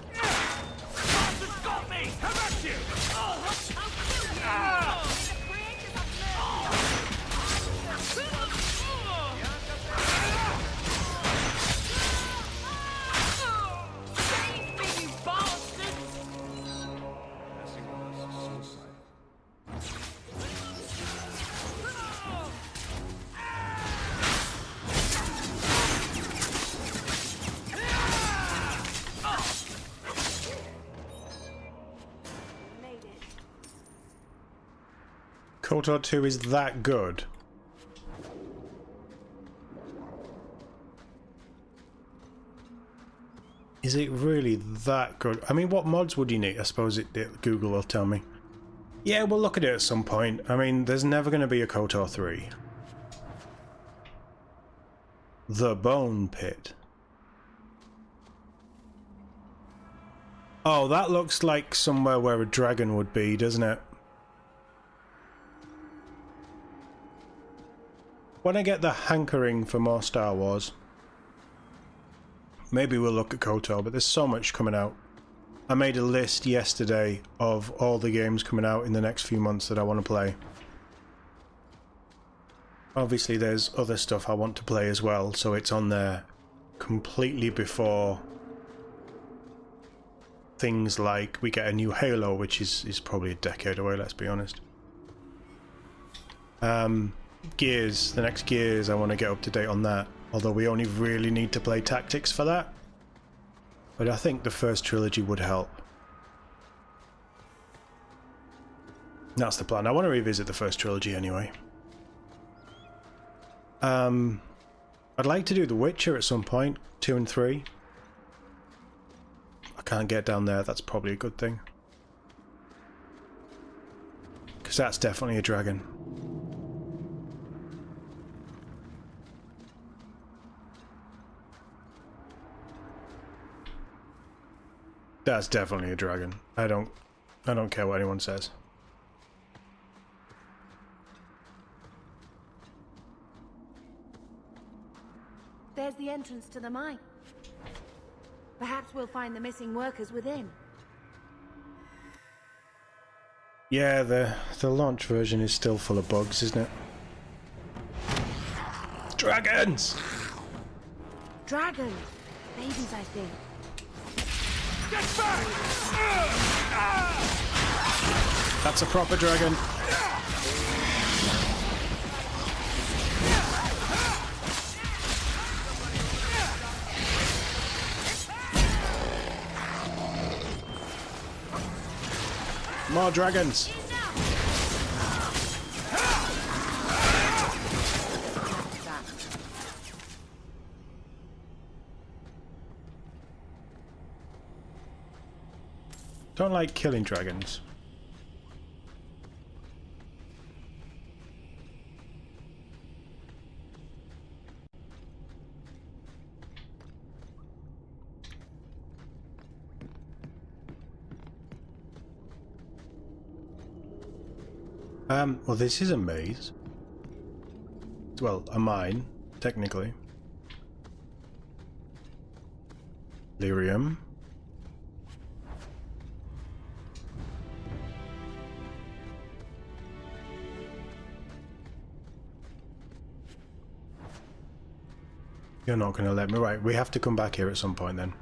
KOTOR 2 is that good? Is it really that good? I mean, what mods would you need? I suppose Google will tell me. Yeah, we'll look at it at some point. I mean, there's never going to be a KOTOR 3. The Bone Pit. Oh, that looks like somewhere where a dragon would be, doesn't it? When I get the hankering for more Star Wars, maybe we'll look at KOTOR, but there's so much coming out. I made a list yesterday of all the games coming out in the next few months that I want to play. Obviously there's other stuff I want to play as well, so it's on there completely before things like we get a new Halo, which is probably a decade away, let's be honest. Gears, the next Gears, I want to get up to date on that, although we only really need to play Tactics for that. But I think the first trilogy would help. That's the plan. I want to revisit the first trilogy anyway. I'd like to do The Witcher at some point, 2 and 3. I can't get down there, that's probably a good thing. Because that's definitely a dragon. That's definitely a dragon. I don't care what anyone says. There's the entrance to the mine. Perhaps we'll find the missing workers within. Yeah, the launch version is still full of bugs, isn't it? Dragons! Dragons! Babies, I think. Get back! That's a proper dragon. More dragons. Don't like killing dragons. Well, this is a maze. Well, a mine, technically. Lyrium. You're not going to let me... Right, we have to come back here at some point then.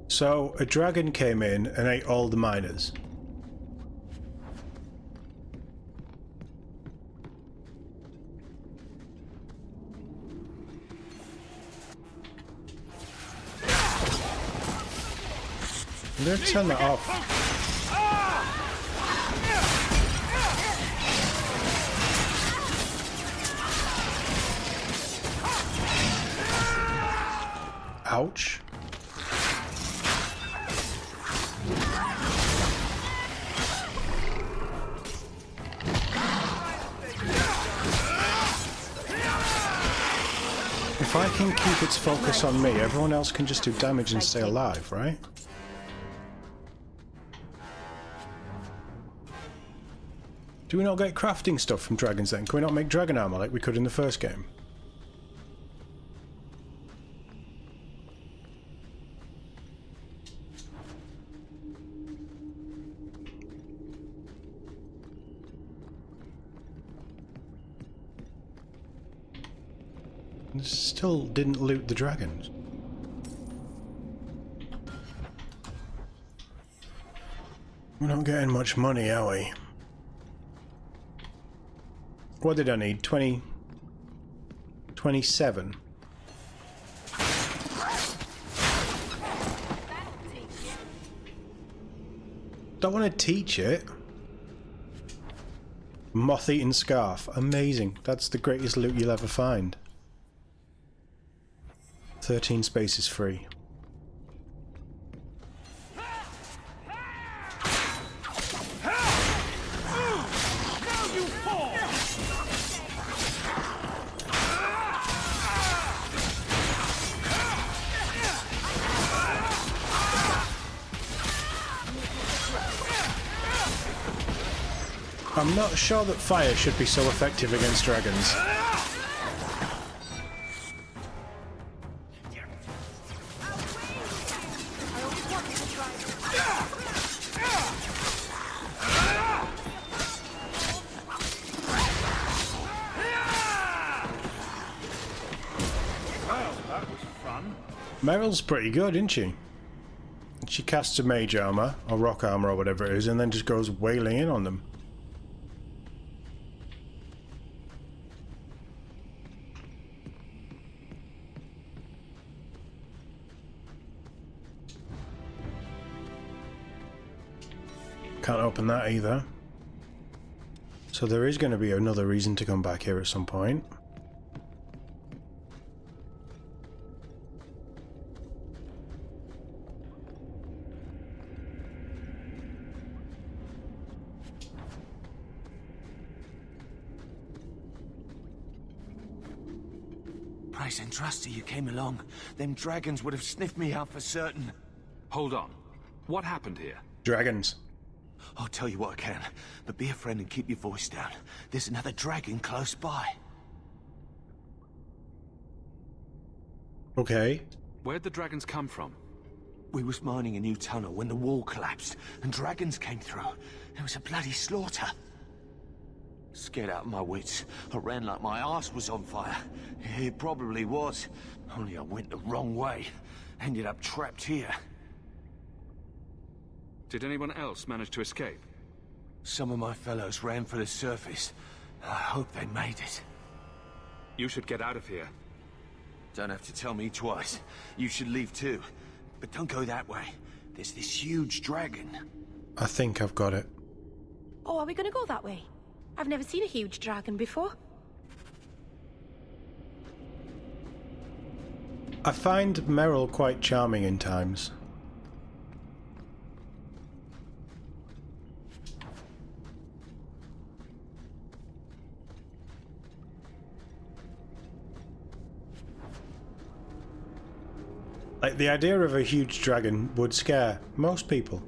So, a dragon came in and ate all the miners. I'm going to turn that off. Ouch. If I can keep its focus on me, everyone else can just do damage and stay alive, right? Do we not get crafting stuff from dragons then? Can we not make dragon armor like we could in the first game? Still didn't loot the dragons. We're not getting much money, are we? What did I need? 27. Don't want to teach it. Moth-eaten scarf. Amazing. That's the greatest loot you'll ever find. 13 spaces free. I'm not sure that fire should be so effective against dragons. Meryl's pretty good, isn't she? She casts a mage armor, or rock armor, or whatever it is, and then just goes wailing in on them. Can't open that either. So there is going to be another reason to come back here at some point. Price and trusty you came along. Them dragons would have sniffed me out for certain. Hold on. What happened here? Dragons. I'll tell you what I can, but be a friend and keep your voice down. There's another dragon close by. Okay. Where'd the dragons come from? We was mining a new tunnel when the wall collapsed, and dragons came through. It was a bloody slaughter. Scared out of my wits, I ran like my arse was on fire. It probably was, only I went the wrong way. Ended up trapped here. Did anyone else manage to escape? Some of my fellows ran for the surface. I hope they made it. You should get out of here. Don't have to tell me twice. You should leave too. But don't go that way. There's this huge dragon. I think I've got it. Oh, are we gonna go that way? I've never seen a huge dragon before. I find Meryl quite charming in times. Like, the idea of a huge dragon would scare most people.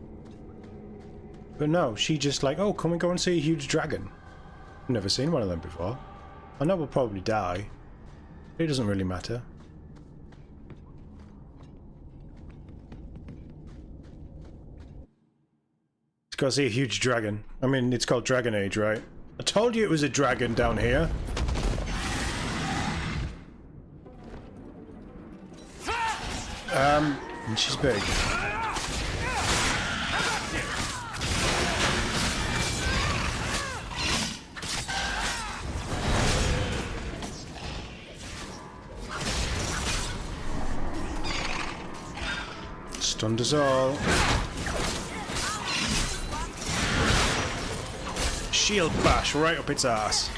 But no, she just like, oh, can we go and see a huge dragon? I've never seen one of them before. I know we'll probably die. It doesn't really matter. Let's go see a huge dragon. I mean, it's called Dragon Age, right? I told you it was a dragon down here. And she's big. Stunned us all. Shield bash right up its ass.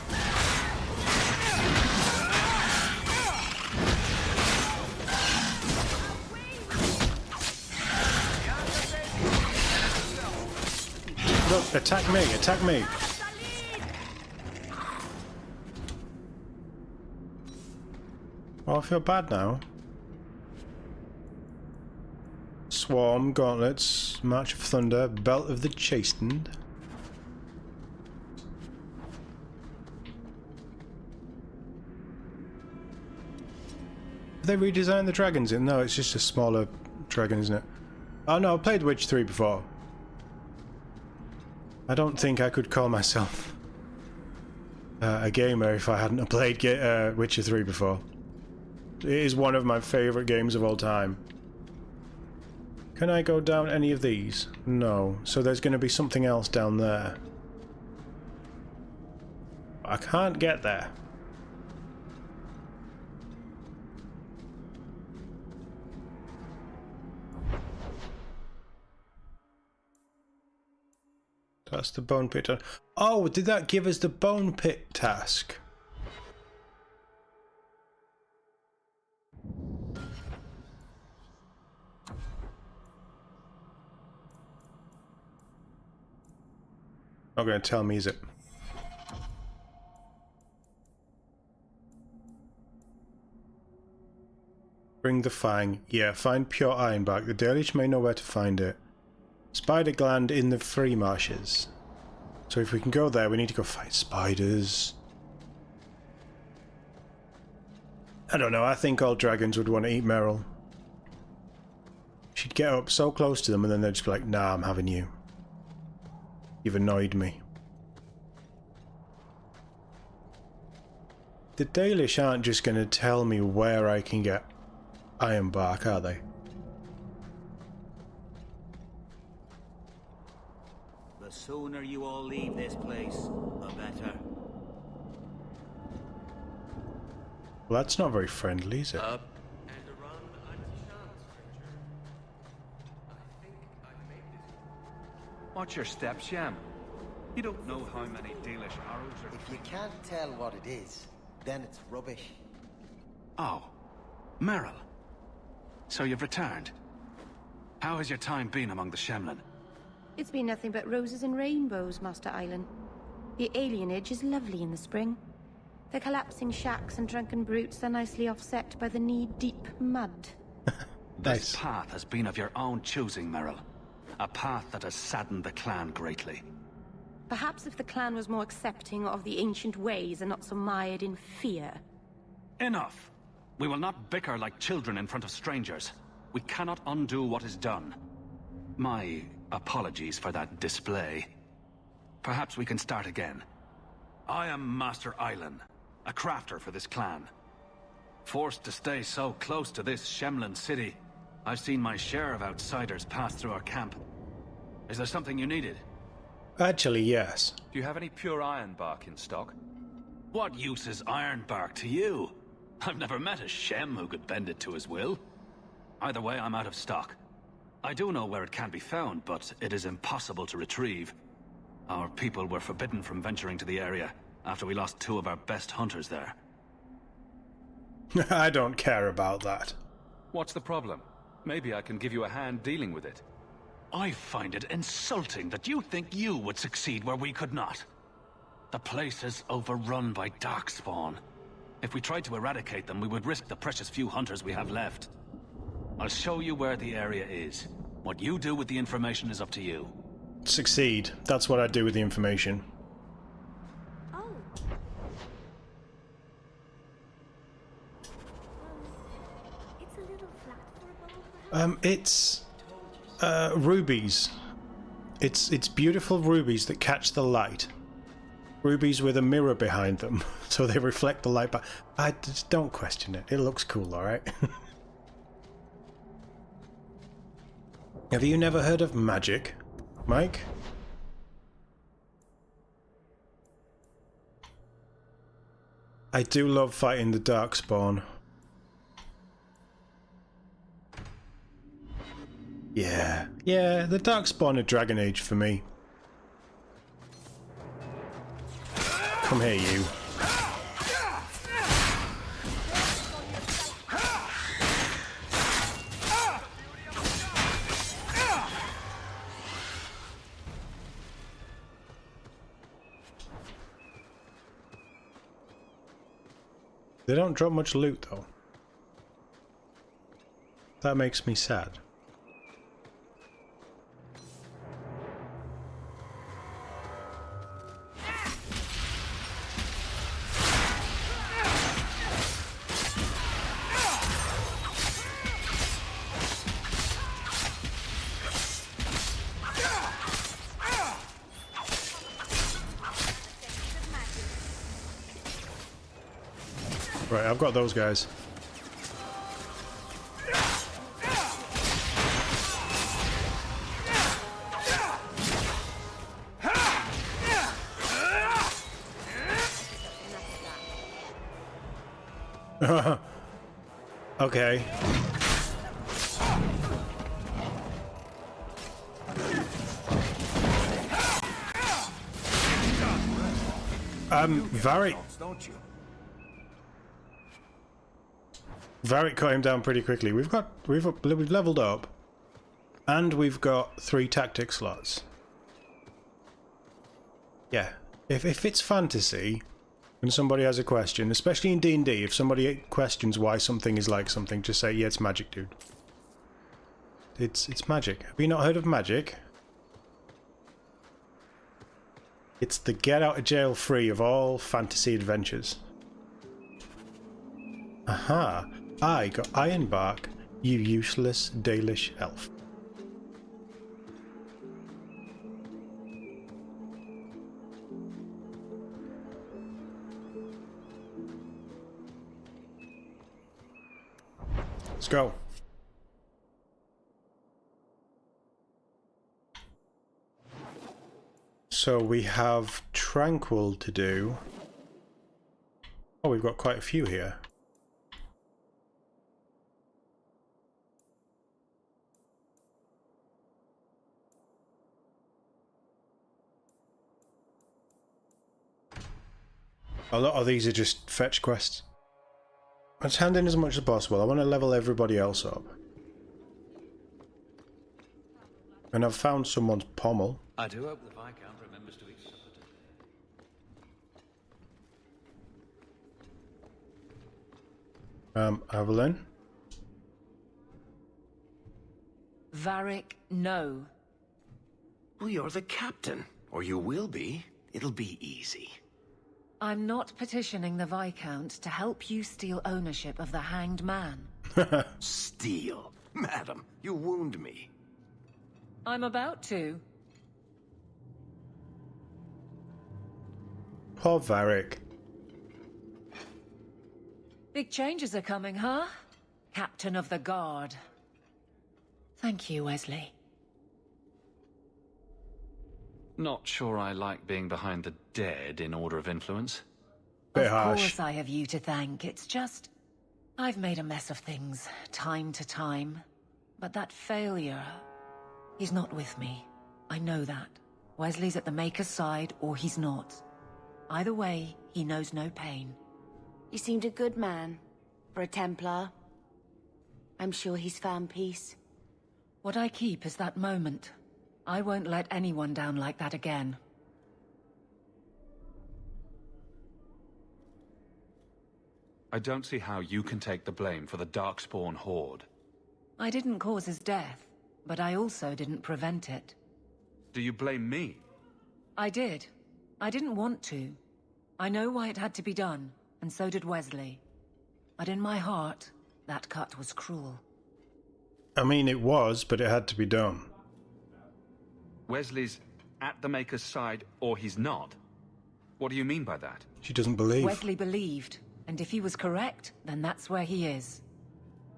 Look, attack me, attack me. Oh, I feel bad now. Swarm, gauntlets, March of Thunder, Belt of the Chastened. Have they redesigned the dragons in? No, it's just a smaller dragon, isn't it? Oh no, I played Witcher 3 before. I don't think I could call myself a gamer if I hadn't played Witcher 3 before. It is one of my favourite games of all time. Can I go down any of these? No. So there's going to be something else down there. I can't get there. That's the bone pit. Oh, did that give us the bone pit task? Not going to tell me, is it? Bring the fang. Yeah, find pure ironbark. The Dalish may know where to find it. Spider gland in the free marshes. So if we can go there, we need to go fight spiders. I don't know, I think all dragons would want to eat Meryl. She'd get up so close to them and then they'd just be like, nah, I'm having you. You've annoyed me. The Dalish aren't just going to tell me where I can get ironbark, are they? The sooner you all leave this place, the better. Well, that's not very friendly, is it? Watch your step, Sham. You don't know how many Dalish arrows are... If you can't tell what it is, then it's rubbish. Oh, Meryl. So you've returned. How has your time been among the Shemlin? It's been nothing but roses and rainbows, Master Island. The alienage is lovely in the spring. The collapsing shacks and drunken brutes are nicely offset by the knee-deep mud. This path has been of your own choosing, Meryl. A path that has saddened the clan greatly. Perhaps if the clan was more accepting of the ancient ways and not so mired in fear. Enough! We will not bicker like children in front of strangers. We cannot undo what is done. My apologies for that display. Perhaps we can start again. I am Master Island, a crafter for this clan. Forced to stay so close to this Shemlin city, I've seen my share of outsiders pass through our camp. Is there something you needed? Actually, yes. Do you have any pure ironbark in stock? What use is ironbark to you? I've never met a Shem who could bend it to his will. Either way, I'm out of stock. I do know where it can be found, but it is impossible to retrieve. Our people were forbidden from venturing to the area after we lost 2 of our best hunters there. I don't care about that. What's the problem? Maybe I can give you a hand dealing with it. I find it insulting that you think you would succeed where we could not. The place is overrun by darkspawn. If we tried to eradicate them, we would risk the precious few hunters we have left. I'll show you where the area is. What you do with the information is up to you. Succeed. That's what I do with the information. It's a little flat for a bowl, It's rubies. It's beautiful rubies that catch the light. Rubies with a mirror behind them, so they reflect the light back. I just don't question it. It looks cool, alright? Have you never heard of magic, Mike? I do love fighting the darkspawn. Yeah. Yeah, the Darkspawn of Dragon Age for me. Come here, you. They don't drop much loot, though. That makes me sad. Right, I've got those guys. Okay. Varric. Varric cut him down pretty quickly. We've leveled up, and we've got 3 tactic slots. Yeah, if it's fantasy, and somebody has a question, especially in D&D, if somebody questions why something is like something, just say, yeah, it's magic, dude. It's magic. Have you not heard of magic? It's the get out of jail free of all fantasy adventures. Aha! I got Ironbark, you useless Dalish elf. Let's go. So we have Tranquil to do. Oh, we've got quite a few here. A lot of these are just fetch quests. Let's hand in as much as possible. I want to level everybody else up. And I've found someone's pommel. I do hope the Viscount remembers to eat supper today. Evelyn? Varric, no. Well, you're the captain. Or you will be. It'll be easy. I'm not petitioning the Viscount to help you steal ownership of the Hanged Man. Steal? Madam, you wound me. I'm about to. Poor Varric. Big changes are coming, huh? Captain of the Guard. Thank you, Wesley. Not sure I like being behind the dead in order of influence. Bit Of harsh. course I have you to thank. It's just... I've made a mess of things, time to time. But that failure... He's not with me. I know that. Wesley's at the Maker's side, or he's not. Either way, he knows no pain. He seemed a good man. For a Templar. I'm sure he's found peace. What I keep is that moment. I won't let anyone down like that again. I don't see how you can take the blame for the Darkspawn horde. I didn't cause his death, but I also didn't prevent it. Do you blame me? I did. I didn't want to. I know why it had to be done, and so did Wesley. But in my heart, that cut was cruel. I mean, it was, but it had to be done. Wesley's at the Maker's side, or he's not? What do you mean by that? She doesn't believe. Wesley believed, and if he was correct, then that's where he is.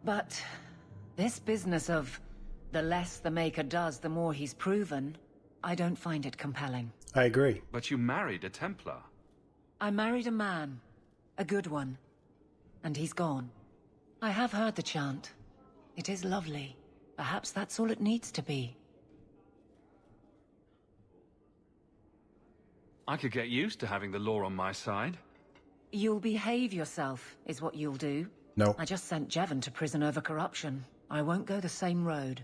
But this business of the less the Maker does, the more he's proven, I don't find it compelling. I agree. But you married a Templar. I married a man. A good one. And he's gone. I have heard the chant. It is lovely. Perhaps that's all it needs to be. I could get used to having the law on my side. You'll behave yourself, is what you'll do. No. I just sent Jevon to prison over corruption. I won't go the same road.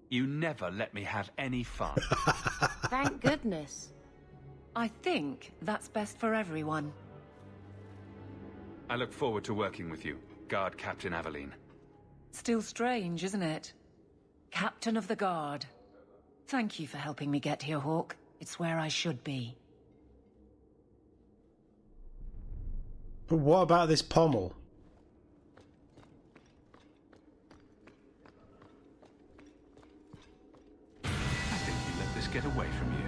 You never let me have any fun. Thank goodness. I think that's best for everyone. I look forward to working with you, Guard Captain Aveline. Still strange, isn't it? Captain of the Guard. Thank you for helping me get here, Hawke. It's where I should be. But what about this pommel? I think you let this get away from you.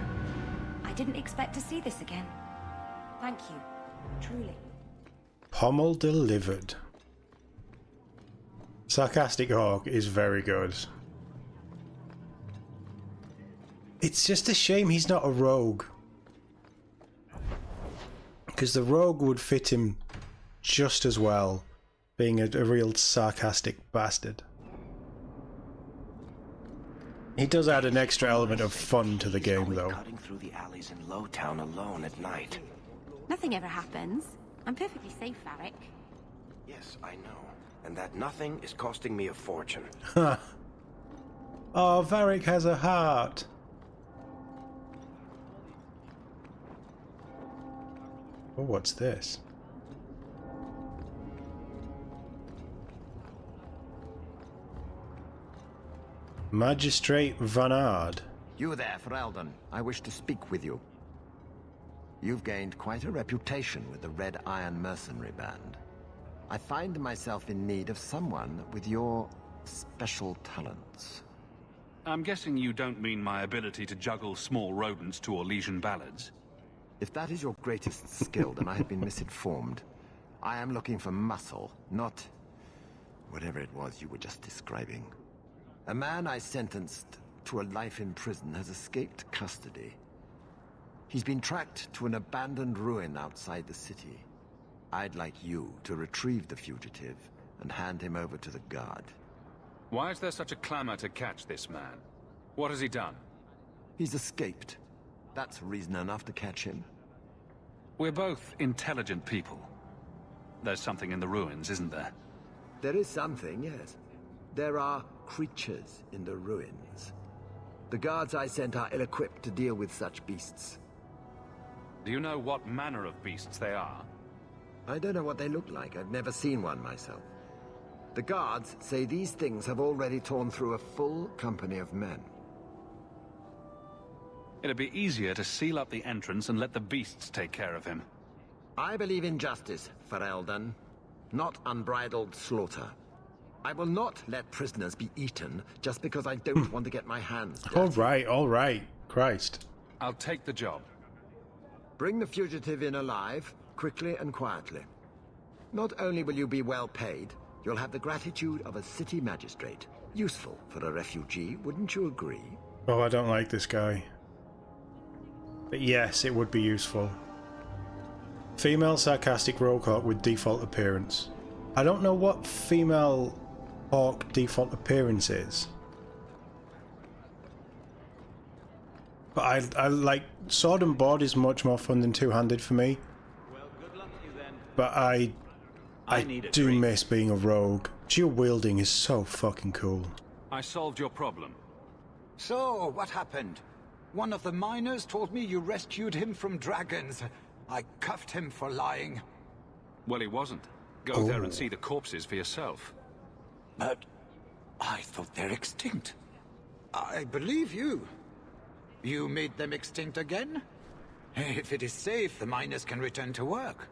I didn't expect to see this again. Thank you. Truly. Pommel delivered. Sarcastic Hawke is very good. It's just a shame he's not a rogue. Because the rogue would fit him just as well, being a real sarcastic bastard. He does add an extra element of fun to the game, though. Cutting through the alleys in Lowtown alone at night. Nothing ever happens. I'm perfectly safe, Varric. Yes, I know. And that nothing is costing me a fortune. Oh, Varric has a heart. Oh, what's this? Magistrate Vanard. You there, Ferelden. I wish to speak with you. You've gained quite a reputation with the Red Iron Mercenary Band. I find myself in need of someone with your special talents. I'm guessing you don't mean my ability to juggle small rodents to Orlesian ballads. If that is your greatest skill, then I have been misinformed. I am looking for muscle, not whatever it was you were just describing. A man I sentenced to a life in prison has escaped custody. He's been tracked to an abandoned ruin outside the city. I'd like you to retrieve the fugitive and hand him over to the guard. Why is there such a clamor to catch this man? What has he done? He's escaped. That's reason enough to catch him. We're both intelligent people. There's something in the ruins, isn't there? There is something, yes. There are creatures in the ruins. The guards I sent are ill-equipped to deal with such beasts. Do you know what manner of beasts they are? I don't know what they look like. I've never seen one myself. The guards say these things have already torn through a full company of men. It'd be easier to seal up the entrance and let the beasts take care of him. I believe in justice, Ferelden, not unbridled slaughter. I will not let prisoners be eaten just because I don't want to get my hands dirty. All right. Christ. I'll take the job. Bring the fugitive in alive, quickly and quietly. Not only will you be well paid, you'll have the gratitude of a city magistrate. Useful for a refugee, wouldn't you agree? Oh, I don't like this guy. But yes, it would be useful. Female sarcastic rogue Hawke with default appearance. I don't know what female Hawke default appearance is. But I like sword and board is much more fun than two-handed for me. Well, good luck to you then. But I need a do drink. miss being a rogue. Dual wielding is so fucking cool. I solved your problem. So, what happened? One of the miners told me you rescued him from dragons. I cuffed him for lying. Well, he wasn't. Go there and see the corpses for yourself. But I thought they're extinct. I believe you. You made them extinct again? If it is safe, the miners can return to work.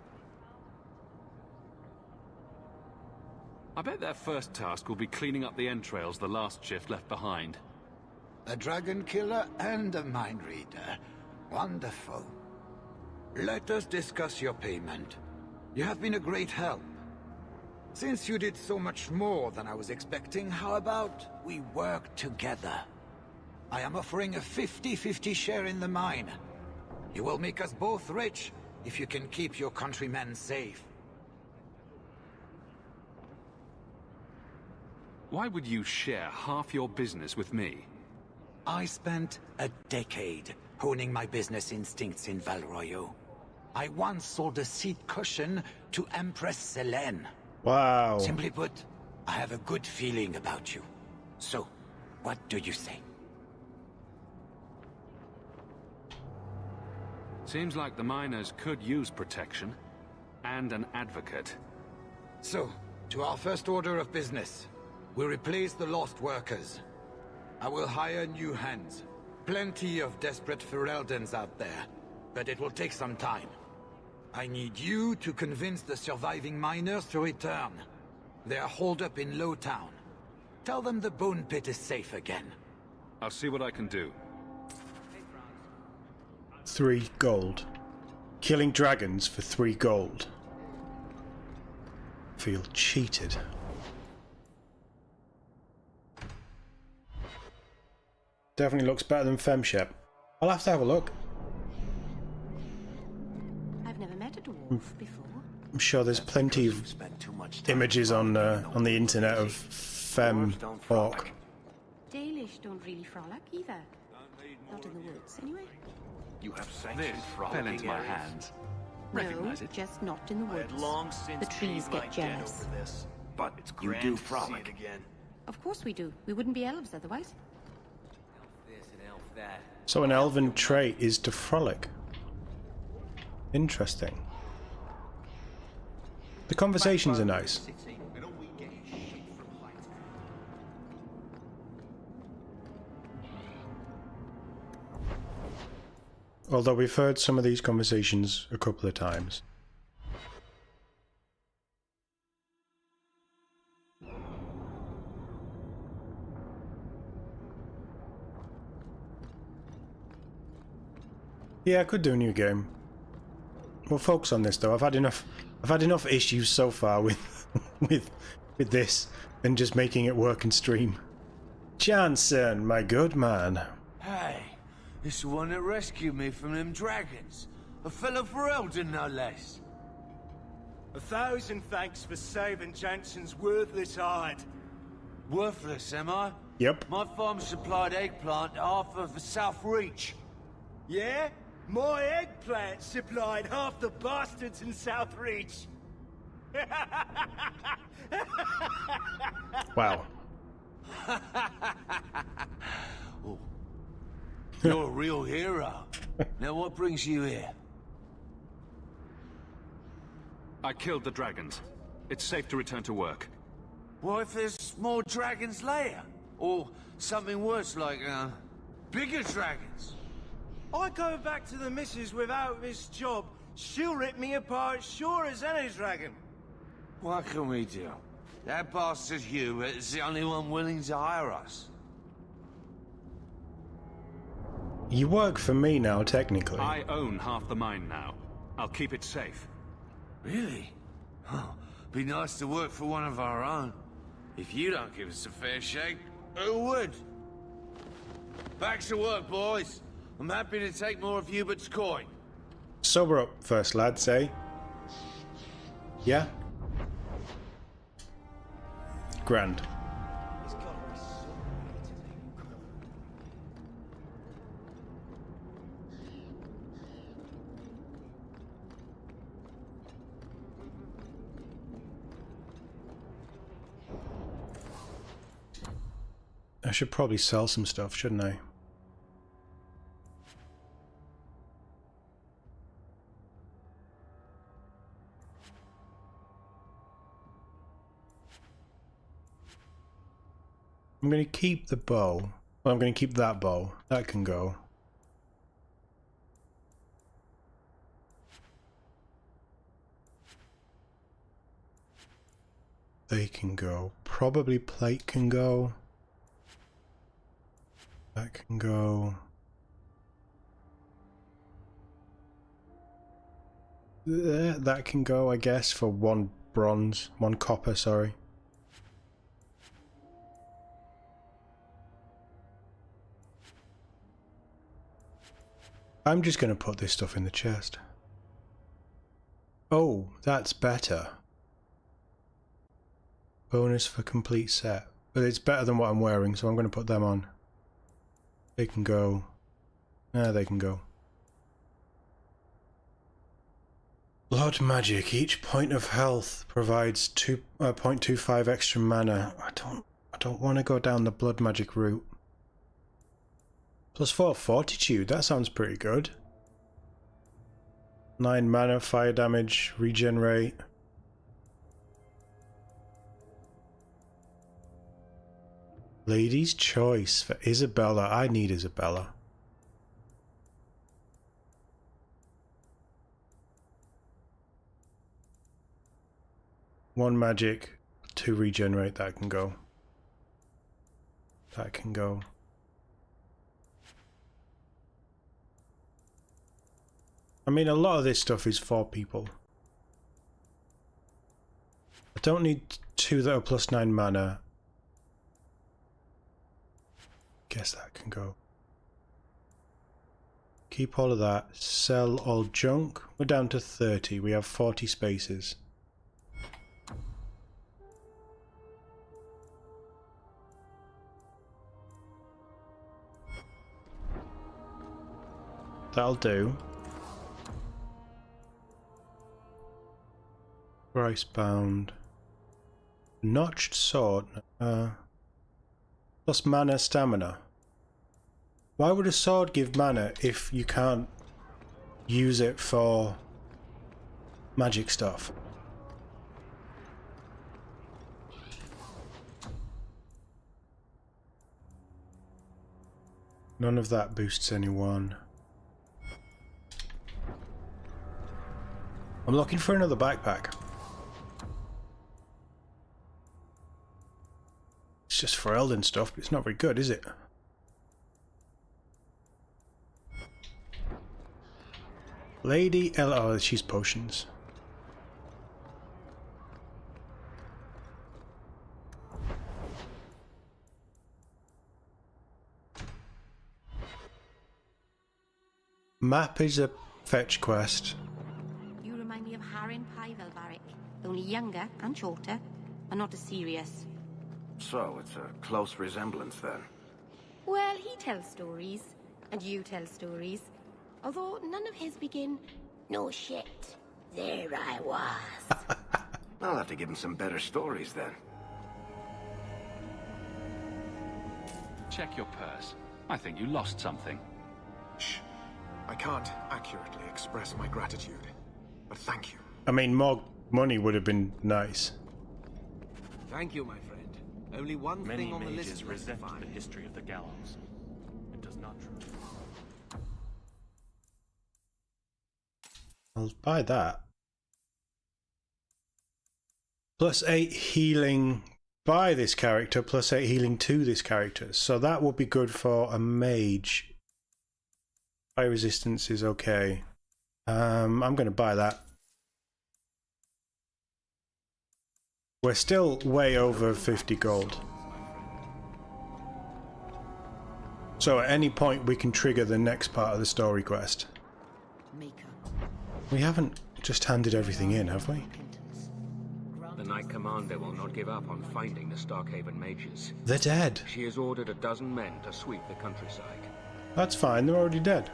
I bet their first task will be cleaning up the entrails the last shift left behind. A dragon killer and a mind reader. Wonderful. Let us discuss your payment. You have been a great help. Since you did so much more than I was expecting, how about we work together? I am offering a 50-50 share in the mine. You will make us both rich if you can keep your countrymen safe. Why would you share half your business with me? I spent a decade honing my business instincts in Val Royeaux. I once sold a seat cushion to Empress Selene. Wow. Simply put, I have a good feeling about you. So, what do you say? Seems like the miners could use protection. And an advocate. So, to our first order of business. We'll replace the lost workers. I will hire new hands. Plenty of desperate Fereldens out there, but it will take some time. I need you to convince the surviving miners to return. They are holed up in Lowtown. Tell them the Bone Pit is safe again. I'll see what I can do. 3 gold. Killing dragons for 3 gold. Feel cheated. Definitely looks better than Femshep. I'll have to have a look. I've never met a dwarf before. I'm sure there's plenty of images on the internet of Fem Hawke. Dalish don't really frolic either. Not in the woods, anyway. You have This fell into my hands. Recognize No, it? just not in the woods. The trees get jealous. But you do frolic. Of course we do. We wouldn't be elves otherwise. So an elven trait is to frolic. Interesting. The conversations are nice. Although we've heard some of these conversations a couple of times. Yeah, I could do a new game. We'll focus on this though. I've had enough issues so far with with this and just making it work and stream. Jansen, my good man. Hey, it's the one that rescued me from them dragons. A fellow Ferelden, no less. 1,000 thanks for saving Jansen's worthless hide. Worthless, am I? Yep. My farm supplied eggplant to half of the South Reach. Yeah? My eggplant supplied half the bastards in South Reach. Wow. Oh. You're a real hero. Now what brings you here? I killed the dragons. It's safe to return to work. What if there's more dragons later? Or something worse like, bigger dragons? I go back to the missus without this job. She'll rip me apart sure as any dragon. What can we do? That bastard Hubert is the only one willing to hire us. You work for me now, technically. I own half the mine now. I'll keep it safe. Really? Oh, be nice to work for one of our own. If you don't give us a fair shake, who would? Back to work, boys. I'm happy to take more of Hubert's coin. Sober up first, lads, eh? Yeah? Grand. I should probably sell some stuff, shouldn't I? I'm going to keep the bow. Well, I'm going to keep that bow. That can go. They can go. Probably plate can go. That can go. That can go, I guess, for 1 bronze. 1 copper, sorry. I'm just going to put this stuff in the chest. Oh, that's better. Bonus for complete set. But it's better than what I'm wearing, so I'm going to put them on. They can go. They can go. Blood magic. Each point of health provides 0.25 extra mana. I don't want to go down the blood magic route. +4 fortitude. That sounds pretty good. 9 mana, fire damage, regenerate. Lady's choice for Isabella. I need Isabella. One magic, 2 regenerate. That can go. That can go. I mean, a lot of this stuff is for people. I don't need 2 that are +9 mana. Guess that can go. Keep all of that. Sell all junk. We're down to 30. We have 40 spaces. That'll do. Price bound. Notched sword. Plus mana, stamina. Why would a sword give mana if you can't use it for magic stuff? None of that boosts anyone. I'm looking for another backpack. It's just Ferelden stuff, but it's not very good, is it? Lady L. Oh, she's potions. Map is a fetch quest. You remind me of Harin Pyvelvarik, only younger and shorter, and not as serious. So, it's a close resemblance then. Well, he tells stories, and you tell stories. Although none of his begin, "No shit, there I was." I'll have to give him some better stories then. Check your purse. I think you lost something. Shh. I can't accurately express my gratitude, but thank you. I mean, more money would have been nice. Thank you, my friend. Only one thing on the list. Many mages resent the history of the gallows. It does not true. I'll buy that. +8 healing by this character, +8 healing to this character. So that will be good for a mage. Fire resistance is okay. I'm going to buy that. We're still way over 50 gold. So at any point we can trigger the next part of the story quest. We haven't just handed everything in, have we? The Knight Commander will not give up on finding the Starkhaven mages. They're dead. She has ordered a dozen men to sweep the countryside. That's fine, they're already dead.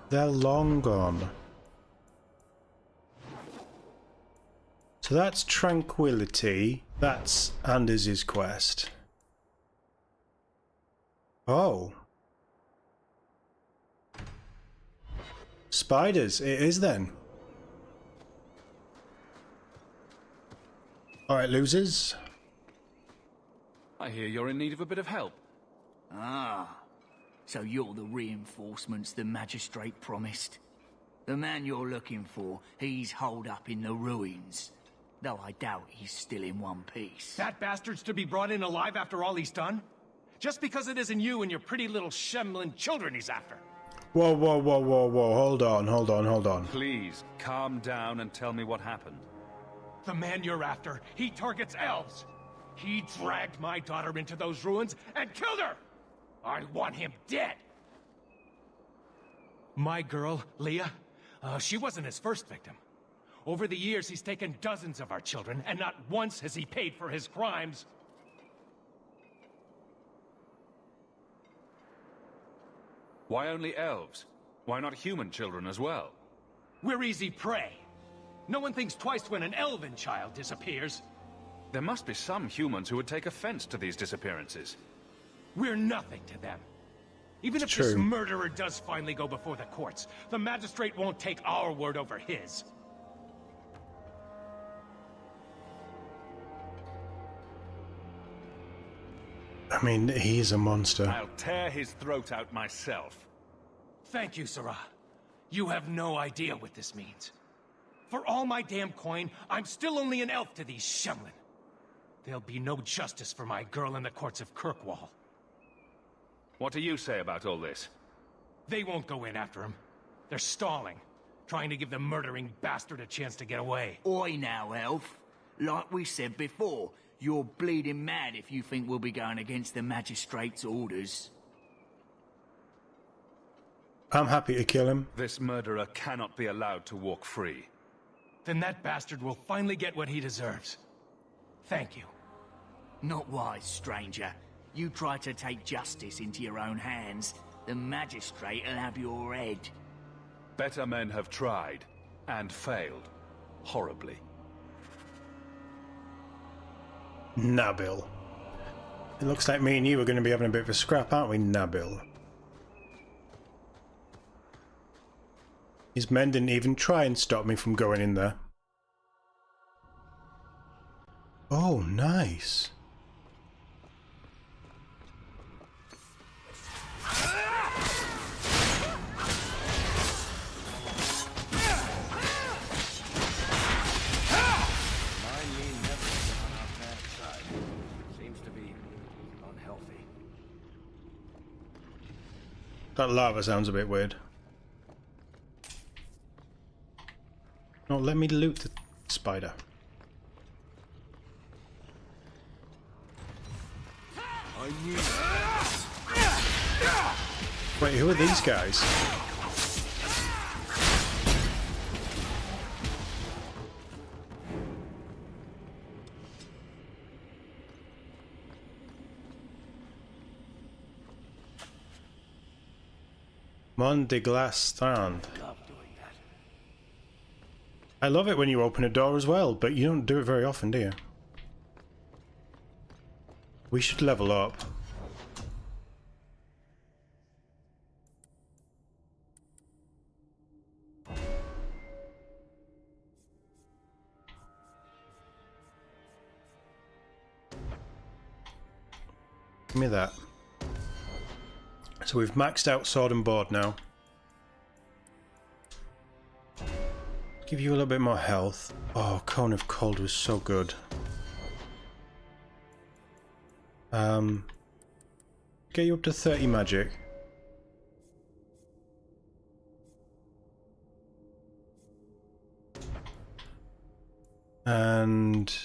They're long gone. So that's Tranquility. That's Anders' quest. Oh. Spiders, it is then. Alright, losers. I hear you're in need of a bit of help. Ah, so you're the reinforcements the Magistrate promised. The man you're looking for, he's holed up in the ruins. Though I doubt he's still in one piece. That bastard's to be brought in alive after all he's done? Just because it isn't you and your pretty little shemlin children he's after. Whoa, whoa, whoa, whoa, whoa. Hold on, hold on, hold on. Please, calm down and tell me what happened. The man you're after, he targets elves. He dragged my daughter into those ruins and killed her! I want him dead! My girl, Leah, she wasn't his first victim. Over the years, he's taken dozens of our children, and not once has he paid for his crimes. Why only elves? Why not human children as well? We're easy prey. No one thinks twice when an elven child disappears. There must be some humans who would take offense to these disappearances. We're nothing to them. Even if this murderer does finally go before the courts, the magistrate won't take our word over his. I mean, he's a monster. I'll tear his throat out myself. Thank you, Sarah. You have no idea what this means. For all my damn coin, I'm still only an elf to these Shemlin. There'll be no justice for my girl in the courts of Kirkwall. What do you say about all this? They won't go in after him. They're stalling, trying to give the murdering bastard a chance to get away. Oi now, elf. Like we said before, you're bleeding mad if you think we'll be going against the magistrate's orders. I'm happy to kill him. This murderer cannot be allowed to walk free. Then that bastard will finally get what he deserves. Thank you. Not wise, stranger. You try to take justice into your own hands, the magistrate will have your head. Better men have tried, and failed. Horribly. Nabil. It looks like me and you are going to be having a bit of a scrap, aren't we, Nabil? His men didn't even try and stop me from going in there. Oh, nice. That lava sounds a bit weird. No, let me loot the spider. Wait, who are these guys? Mont de Glace Strand. I love it when you open a door as well, but you don't do it very often, do you? We should level up. Give me that. So we've maxed out sword and board now. Give you a little bit more health. Oh, Cone of Cold was so good. Get you up to 30 magic. And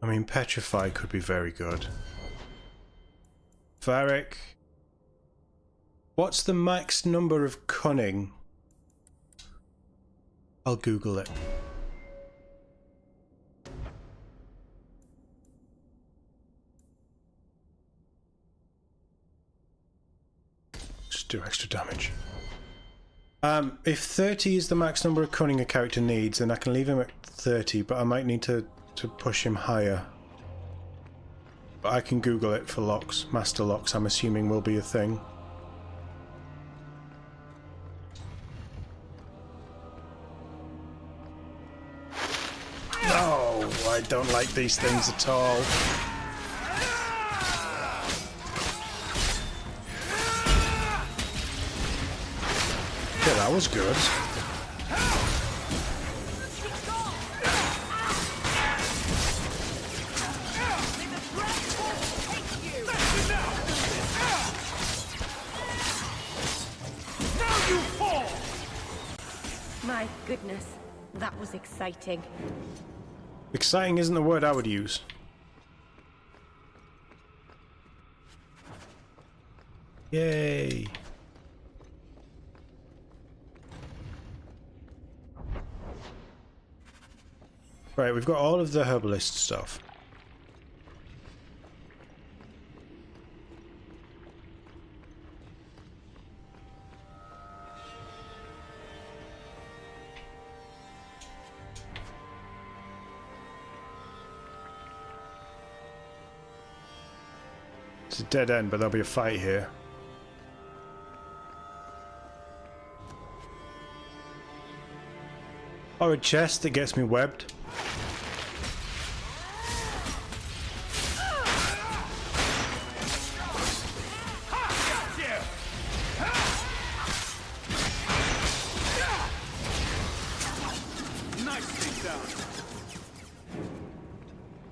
I mean, Petrify could be very good. Varric. What's the max number of cunning? I'll Google it. Just do extra damage. If 30 is the max number of cunning a character needs, then I can leave him at 30, but I might need to push him higher. But I can Google it for locks. Master locks, I'm assuming, will be a thing. No, I don't like these things at all. Yeah, that was good. My goodness, that was exciting. Exciting isn't the word I would use. Yay! Right, we've got all of the herbalist stuff. It's a dead end, but there'll be a fight here. Or a chest that gets me webbed.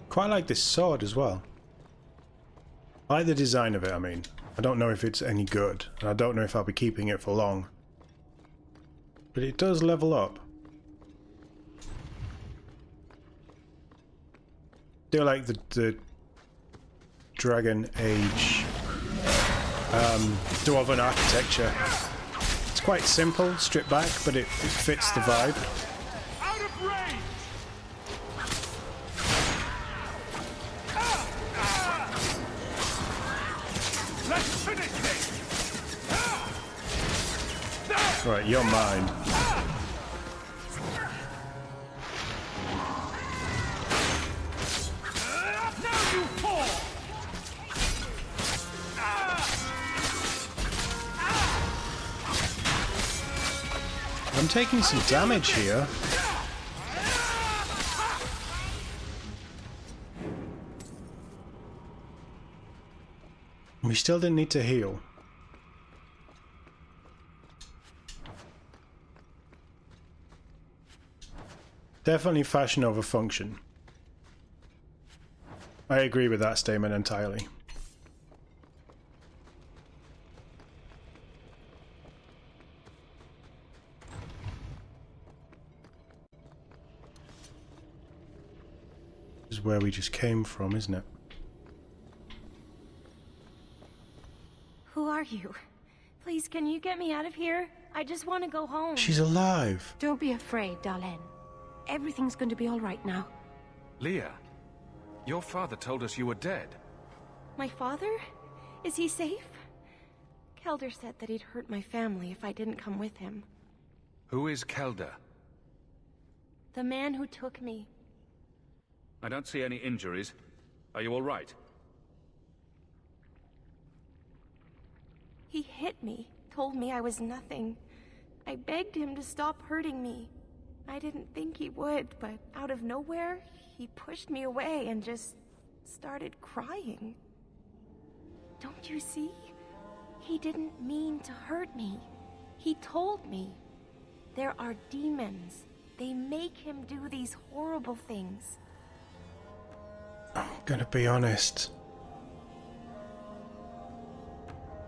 Quite like this sword as well. I like the design of it, I mean. I don't know if it's any good, and I don't know if I'll be keeping it for long. But it does level up. Do like the Dragon Age Dwarven architecture. It's quite simple, stripped back, but it fits the vibe. Out of range! Let's finish this! Right, you're mine. I'm taking some damage here. We still didn't need to heal. Definitely fashion over function. I agree with that statement entirely. This is where we just came from, isn't it? Who are you? Please, can you get me out of here? I just want to go home. She's alive. Don't be afraid, Darlene. Everything's going to be all right now. Leah, your father told us you were dead. My father? Is he safe? Kelder said that he'd hurt my family if I didn't come with him. Who is Kelder? The man who took me. I don't see any injuries. Are you all right? He hit me, told me I was nothing. I begged him to stop hurting me. I didn't think he would, but out of nowhere, he pushed me away and just started crying. Don't you see? He didn't mean to hurt me. He told me. There are demons. They make him do these horrible things. I'm gonna be honest.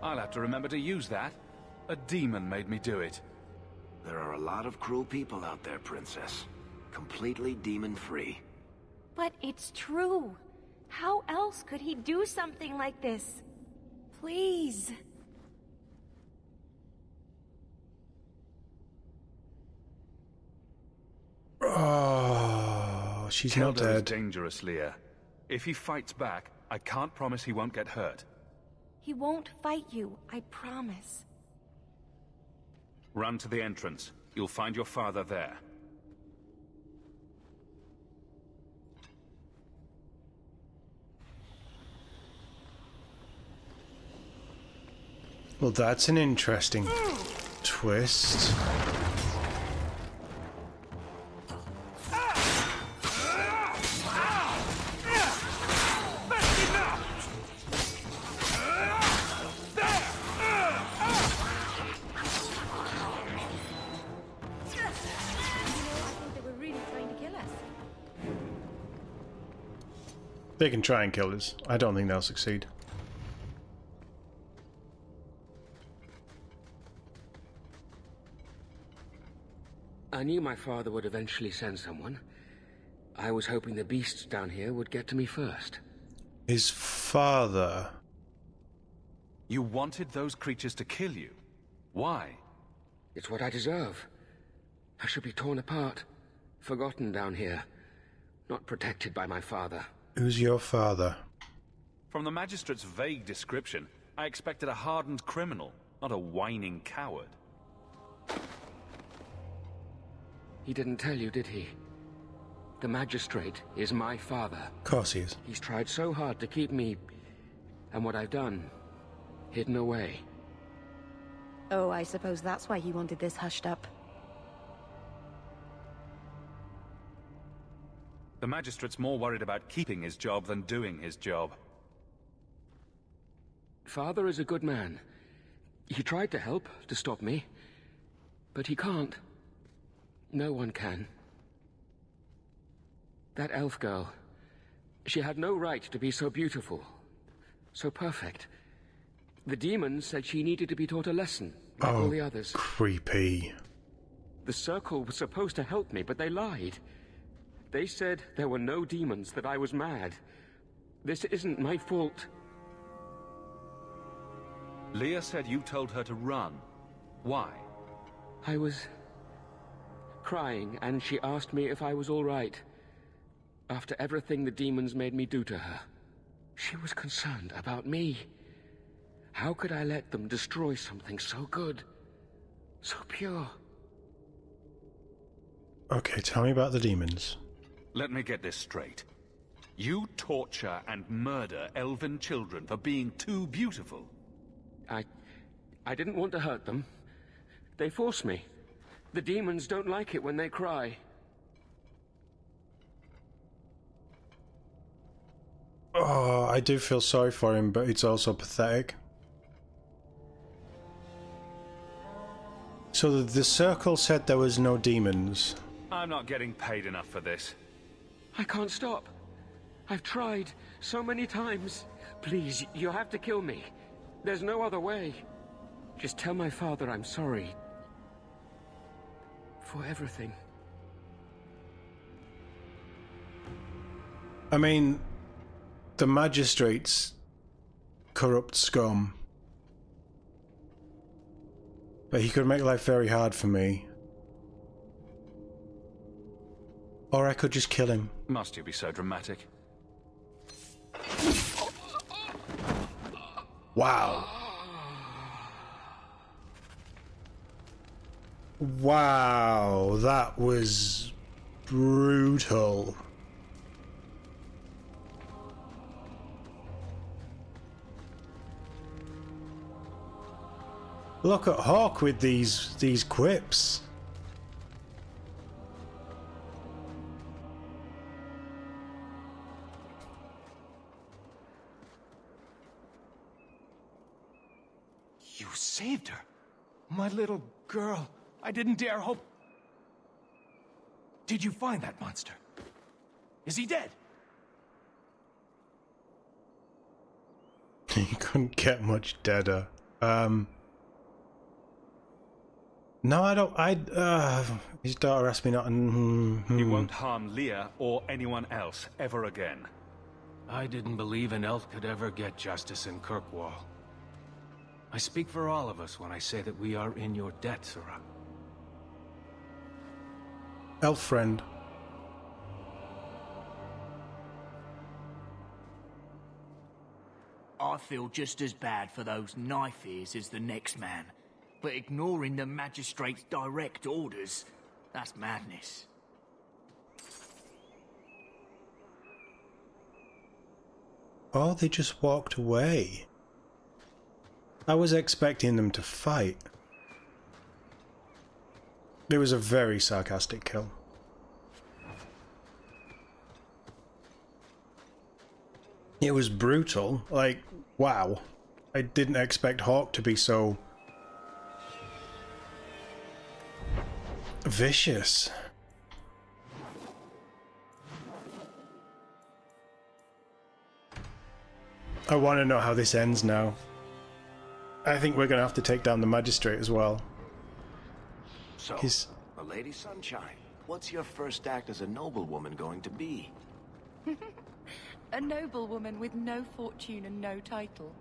I'll have to remember to use that. A demon made me do it. There are a lot of cruel people out there, Princess. Completely demon-free. But it's true. How else could he do something like this? Please. Oh, she's not Kelder is dead. dangerous, Leah. If he fights back, I can't promise he won't get hurt. He won't fight you, I promise. Run to the entrance. You'll find your father there. Well, that's an interesting twist. They can try and kill us. I don't think they'll succeed. I knew my father would eventually send someone. I was hoping the beasts down here would get to me first. His father... You wanted those creatures to kill you. Why? It's what I deserve. I should be torn apart, forgotten down here, not protected by my father. Who's your father? From the magistrate's vague description, I expected a hardened criminal, not a whining coward. He didn't tell you, did he? The magistrate is my father. Of course he is. He's tried so hard to keep me, and what I've done, hidden away. Oh, I suppose that's why he wanted this hushed up. The magistrate's more worried about keeping his job than doing his job. Father is a good man. He tried to help, to stop me. But he can't. No one can. That elf girl, she had no right to be so beautiful, so perfect. The demons said she needed to be taught a lesson, like all the others. Creepy. The circle was supposed to help me, but they lied. They said there were no demons, that I was mad. This isn't my fault. Leah said you told her to run. Why? I was crying, and she asked me if I was all right. After everything the demons made me do to her, she was concerned about me. How could I let them destroy something so good, so pure? Okay, tell me about the demons. Let me get this straight. You torture and murder elven children for being too beautiful. I didn't want to hurt them. They forced me. The demons don't like it when they cry. Oh, I do feel sorry for him, but it's also pathetic. So the circle said there was no demons. I'm not getting paid enough for this. I can't stop. I've tried so many times. Please, you have to kill me. There's no other way. Just tell my father I'm sorry. For everything. I mean, the magistrate's corrupt scum. But he could make life very hard for me. Or I could just kill him. Must you be so dramatic? Wow. Wow, that was brutal. Look at Hawke with these quips. You saved her. My little girl. I didn't dare hope. Did you find that monster? Is he dead? He couldn't get much deader. No, I don't. His daughter asked me not. He won't harm Leah or anyone else ever again. I didn't believe an elf could ever get justice in Kirkwall. I speak for all of us when I say that we are in your debt, Sarah. Elf friend. I feel just as bad for those knife ears as the next man. But ignoring the magistrate's direct orders, that's madness. Oh, they just walked away. I was expecting them to fight. It was a very sarcastic kill. It was brutal. Like, wow. I didn't expect Hawke to be so vicious. I want to know how this ends now. I think we're going to have to take down the magistrate as well. So, Lady Sunshine, what's your first act as a noblewoman going to be? A noblewoman with no fortune and no title.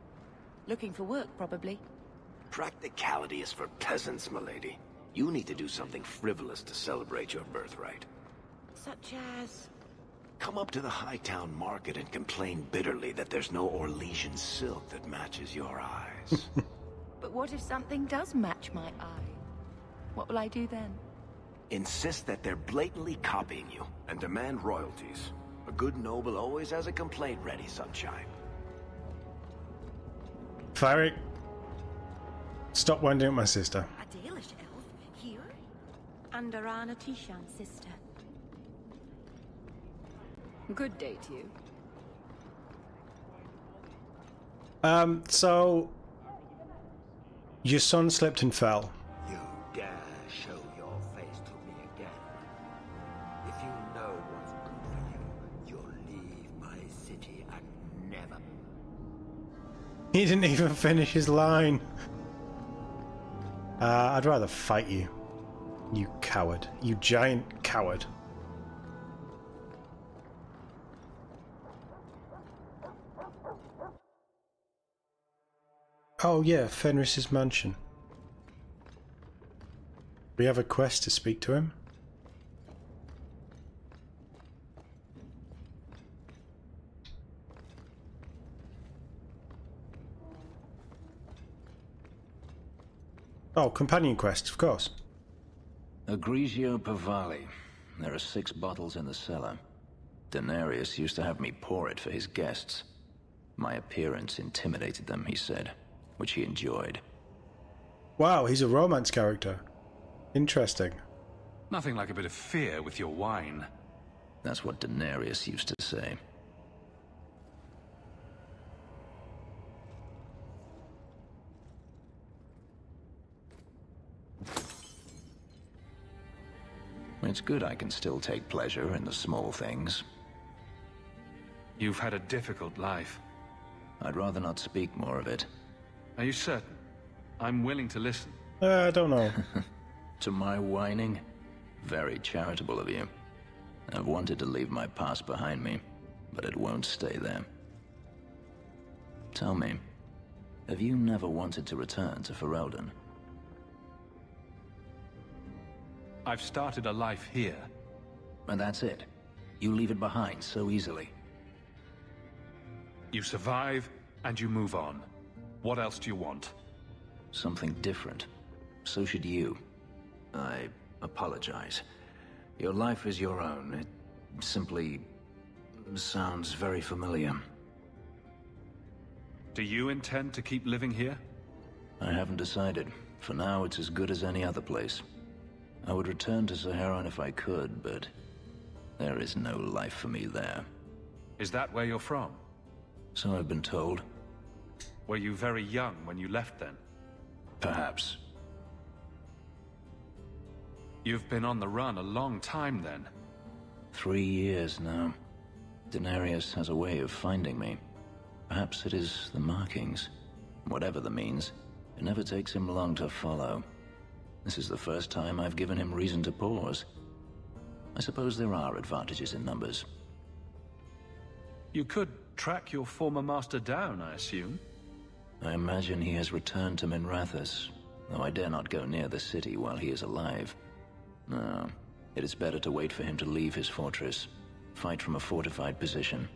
Looking for work, probably. Practicality is for peasants, milady. You need to do something frivolous to celebrate your birthright. Such as... come up to the Hightown Market and complain bitterly that there's no Orlesian silk that matches your eyes. But what if something does match my eye? What will I do then? Insist that they're blatantly copying you and demand royalties. A good noble always has a complaint ready, Sunshine. Varric, stop winding up my sister. A Dalish elf here? And Arana Tishan's sister. Good day to you. So your son slipped and fell. You dare show your face to me again. If you know what's good for you, you'll leave my city and never. He didn't even finish his line. I'd rather fight you. You coward. You giant coward. Oh yeah, Fenris's mansion. We have a quest to speak to him. Oh, companion quest, of course. Egregio Pavali. There are 6 bottles in the cellar. Denarius used to have me pour it for his guests. My appearance intimidated them, he said, which he enjoyed. Wow, he's a romance character. Interesting. Nothing like a bit of fear with your wine. That's what Denarius used to say. It's good I can still take pleasure in the small things. You've had a difficult life. I'd rather not speak more of it. Are you certain? I'm willing to listen. I don't know. To my whining? Very charitable of you. I've wanted to leave my past behind me, but it won't stay there. Tell me, have you never wanted to return to Ferelden? I've started a life here. And that's it? You leave it behind so easily? You survive, and you move on. What else do you want? Something different. So should you. I apologize. Your life is your own. It simply sounds very familiar. Do you intend to keep living here? I haven't decided. For now, it's as good as any other place. I would return to Saharan if I could, but there is no life for me there. Is that where you're from? So I've been told. Were you very young when you left then? Perhaps. You've been on the run a long time then. 3 years now. Denarius has a way of finding me. Perhaps it is the markings. Whatever the means, it never takes him long to follow. This is the first time I've given him reason to pause. I suppose there are advantages in numbers. You could track your former master down, I assume? I imagine he has returned to Minrathous, though I dare not go near the city while he is alive. No, it is better to wait for him to leave his fortress, fight from a fortified position.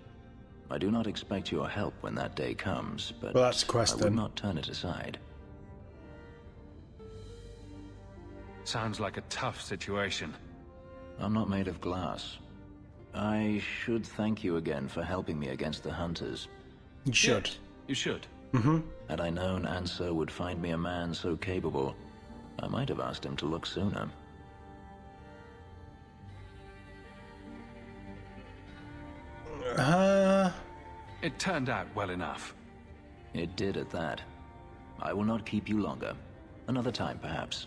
I do not expect your help when that day comes, but well, that's a quest, I would not turn it aside. Sounds like a tough situation. I'm not made of glass. I should thank you again for helping me against the hunters. You should. Yeah, you should. Mm-hmm. Had I known Ansar would find me a man so capable, I might have asked him to look sooner. It turned out well enough. It did at that. I will not keep you longer. Another time, perhaps.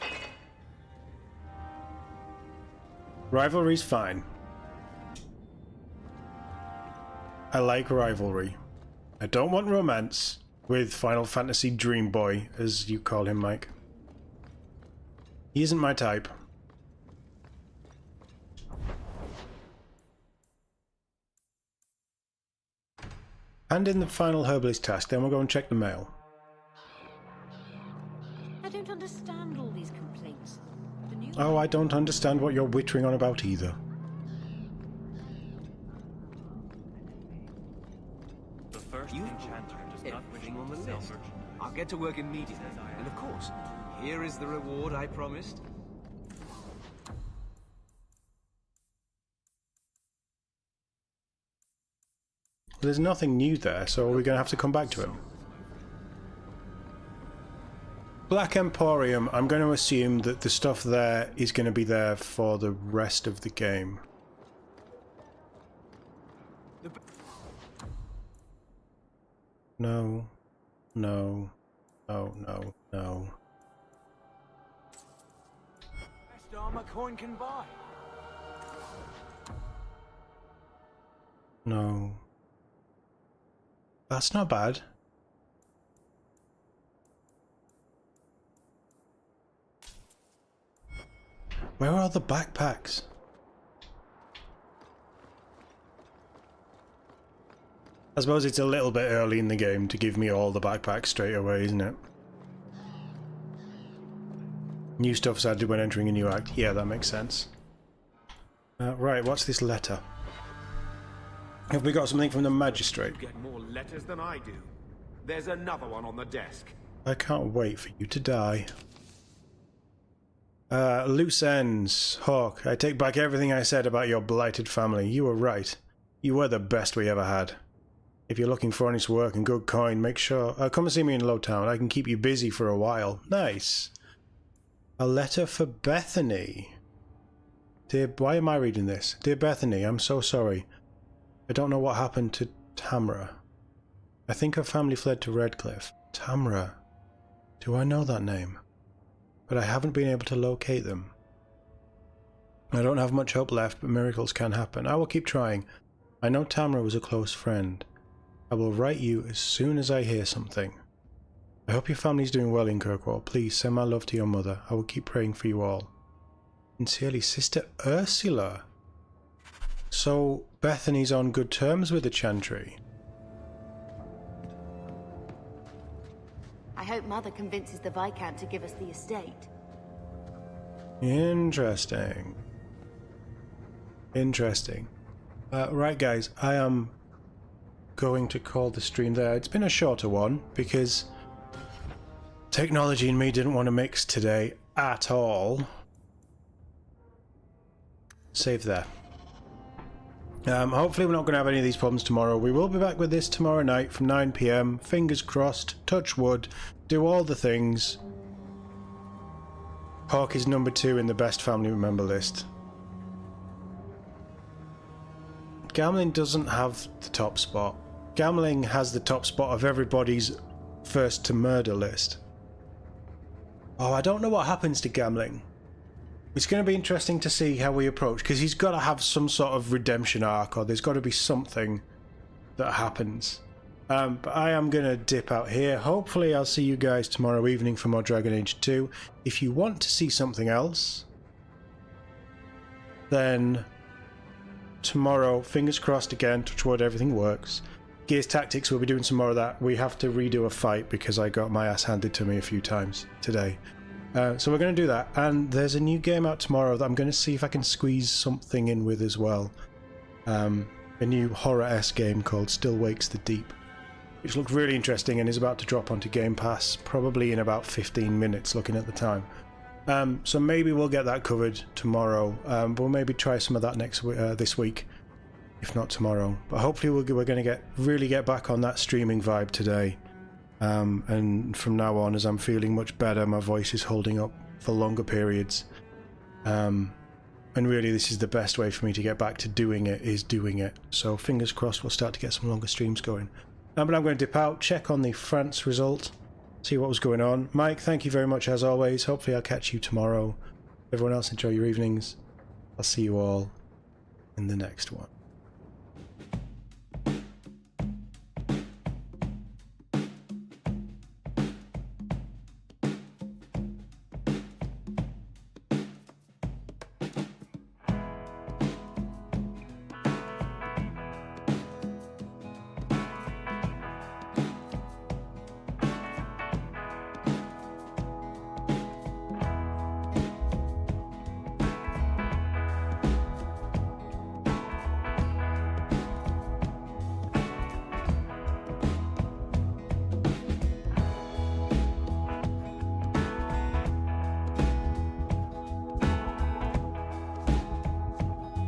Rivalry's fine. I like rivalry. I don't want romance with Final Fantasy Dream Boy, as you call him, Mike. He isn't my type. Hand in the final herbalist task, then we'll go and check the mail. I don't understand all these complaints. Oh, I don't understand what you're wittering on about either. promised. I'll get to work immediately. And of course, here is the reward I promised. There's nothing new there, so are we going to have to come back to him? Black Emporium, I'm going to assume that the stuff there is going to be there for the rest of the game. No. No. No, no, no. Best armor coin can buy. No. That's not bad. Where are all the backpacks? I suppose it's a little bit early in the game to give me all the backpacks straight away, isn't it? New stuff's added when entering a new act. Yeah, that makes sense. Right, what's this letter? Have we got something from the magistrate? You get more letters than I do. There's another one on the desk. I can't wait for you to die. Loose ends. Hawke, I take back everything I said about your blighted family. You were right. You were the best we ever had. If you're looking for honest work and good coin, make sure... come and see me in Lowtown. I can keep you busy for a while. Nice. A letter for Bethany. Dear... Why am I reading this? Dear Bethany, I'm so sorry. I don't know what happened to Tamra. I think her family fled to Redcliffe. Tamra. Do I know that name? But I haven't been able to locate them. I don't have much hope left, but miracles can happen. I will keep trying. I know Tamra was a close friend. I will write you as soon as I hear something. I hope your family's doing well in Kirkwall. Please send my love to your mother. I will keep praying for you all. Sincerely, Sister Ursula. So, Bethany's on good terms with the Chantry. I hope Mother convinces the Viscount to give us the estate. Interesting. Interesting. Right, guys, I am going to call the stream there. It's been a shorter one because technology and me didn't want to mix today at all. Save there. Hopefully we're not going to have any of these problems tomorrow. We will be back with this tomorrow night from 9 PM. Fingers crossed, touch wood, do all the things. Hawke is number 2 in the best family member list. Gambling doesn't have the top spot. Gambling has the top spot of everybody's first to murder list. Oh, I don't know what happens to Gambling. It's going to be interesting to see how we approach, because he's got to have some sort of redemption arc, or there's got to be something that happens. But I am going to dip out here. Hopefully I'll see you guys tomorrow evening for more Dragon Age 2. If you want to see something else, then tomorrow, fingers crossed again, touch wood, everything works. Gears Tactics, we'll be doing some more of that. We have to redo a fight because I got my ass handed to me a few times today. So we're going to do that, and there's a new game out tomorrow that I'm going to see if I can squeeze something in with as well. A new horror-esque game called Still Wakes the Deep, which looked really interesting and is about to drop onto Game Pass probably in about 15 minutes looking at the time. So maybe we'll get that covered tomorrow, but we'll maybe try some of that this week, if not tomorrow. But hopefully we're going to really get back on that streaming vibe today. And from now on, as I'm feeling much better, my voice is holding up for longer periods. And really this is the best way for me to get back to doing it, is doing it. So fingers crossed we'll start to get some longer streams going. But I'm going to dip out, check on the France result, see what was going on. Mike, thank you very much as always. Hopefully I'll catch you tomorrow. Everyone else, enjoy your evenings. I'll see you all in the next one.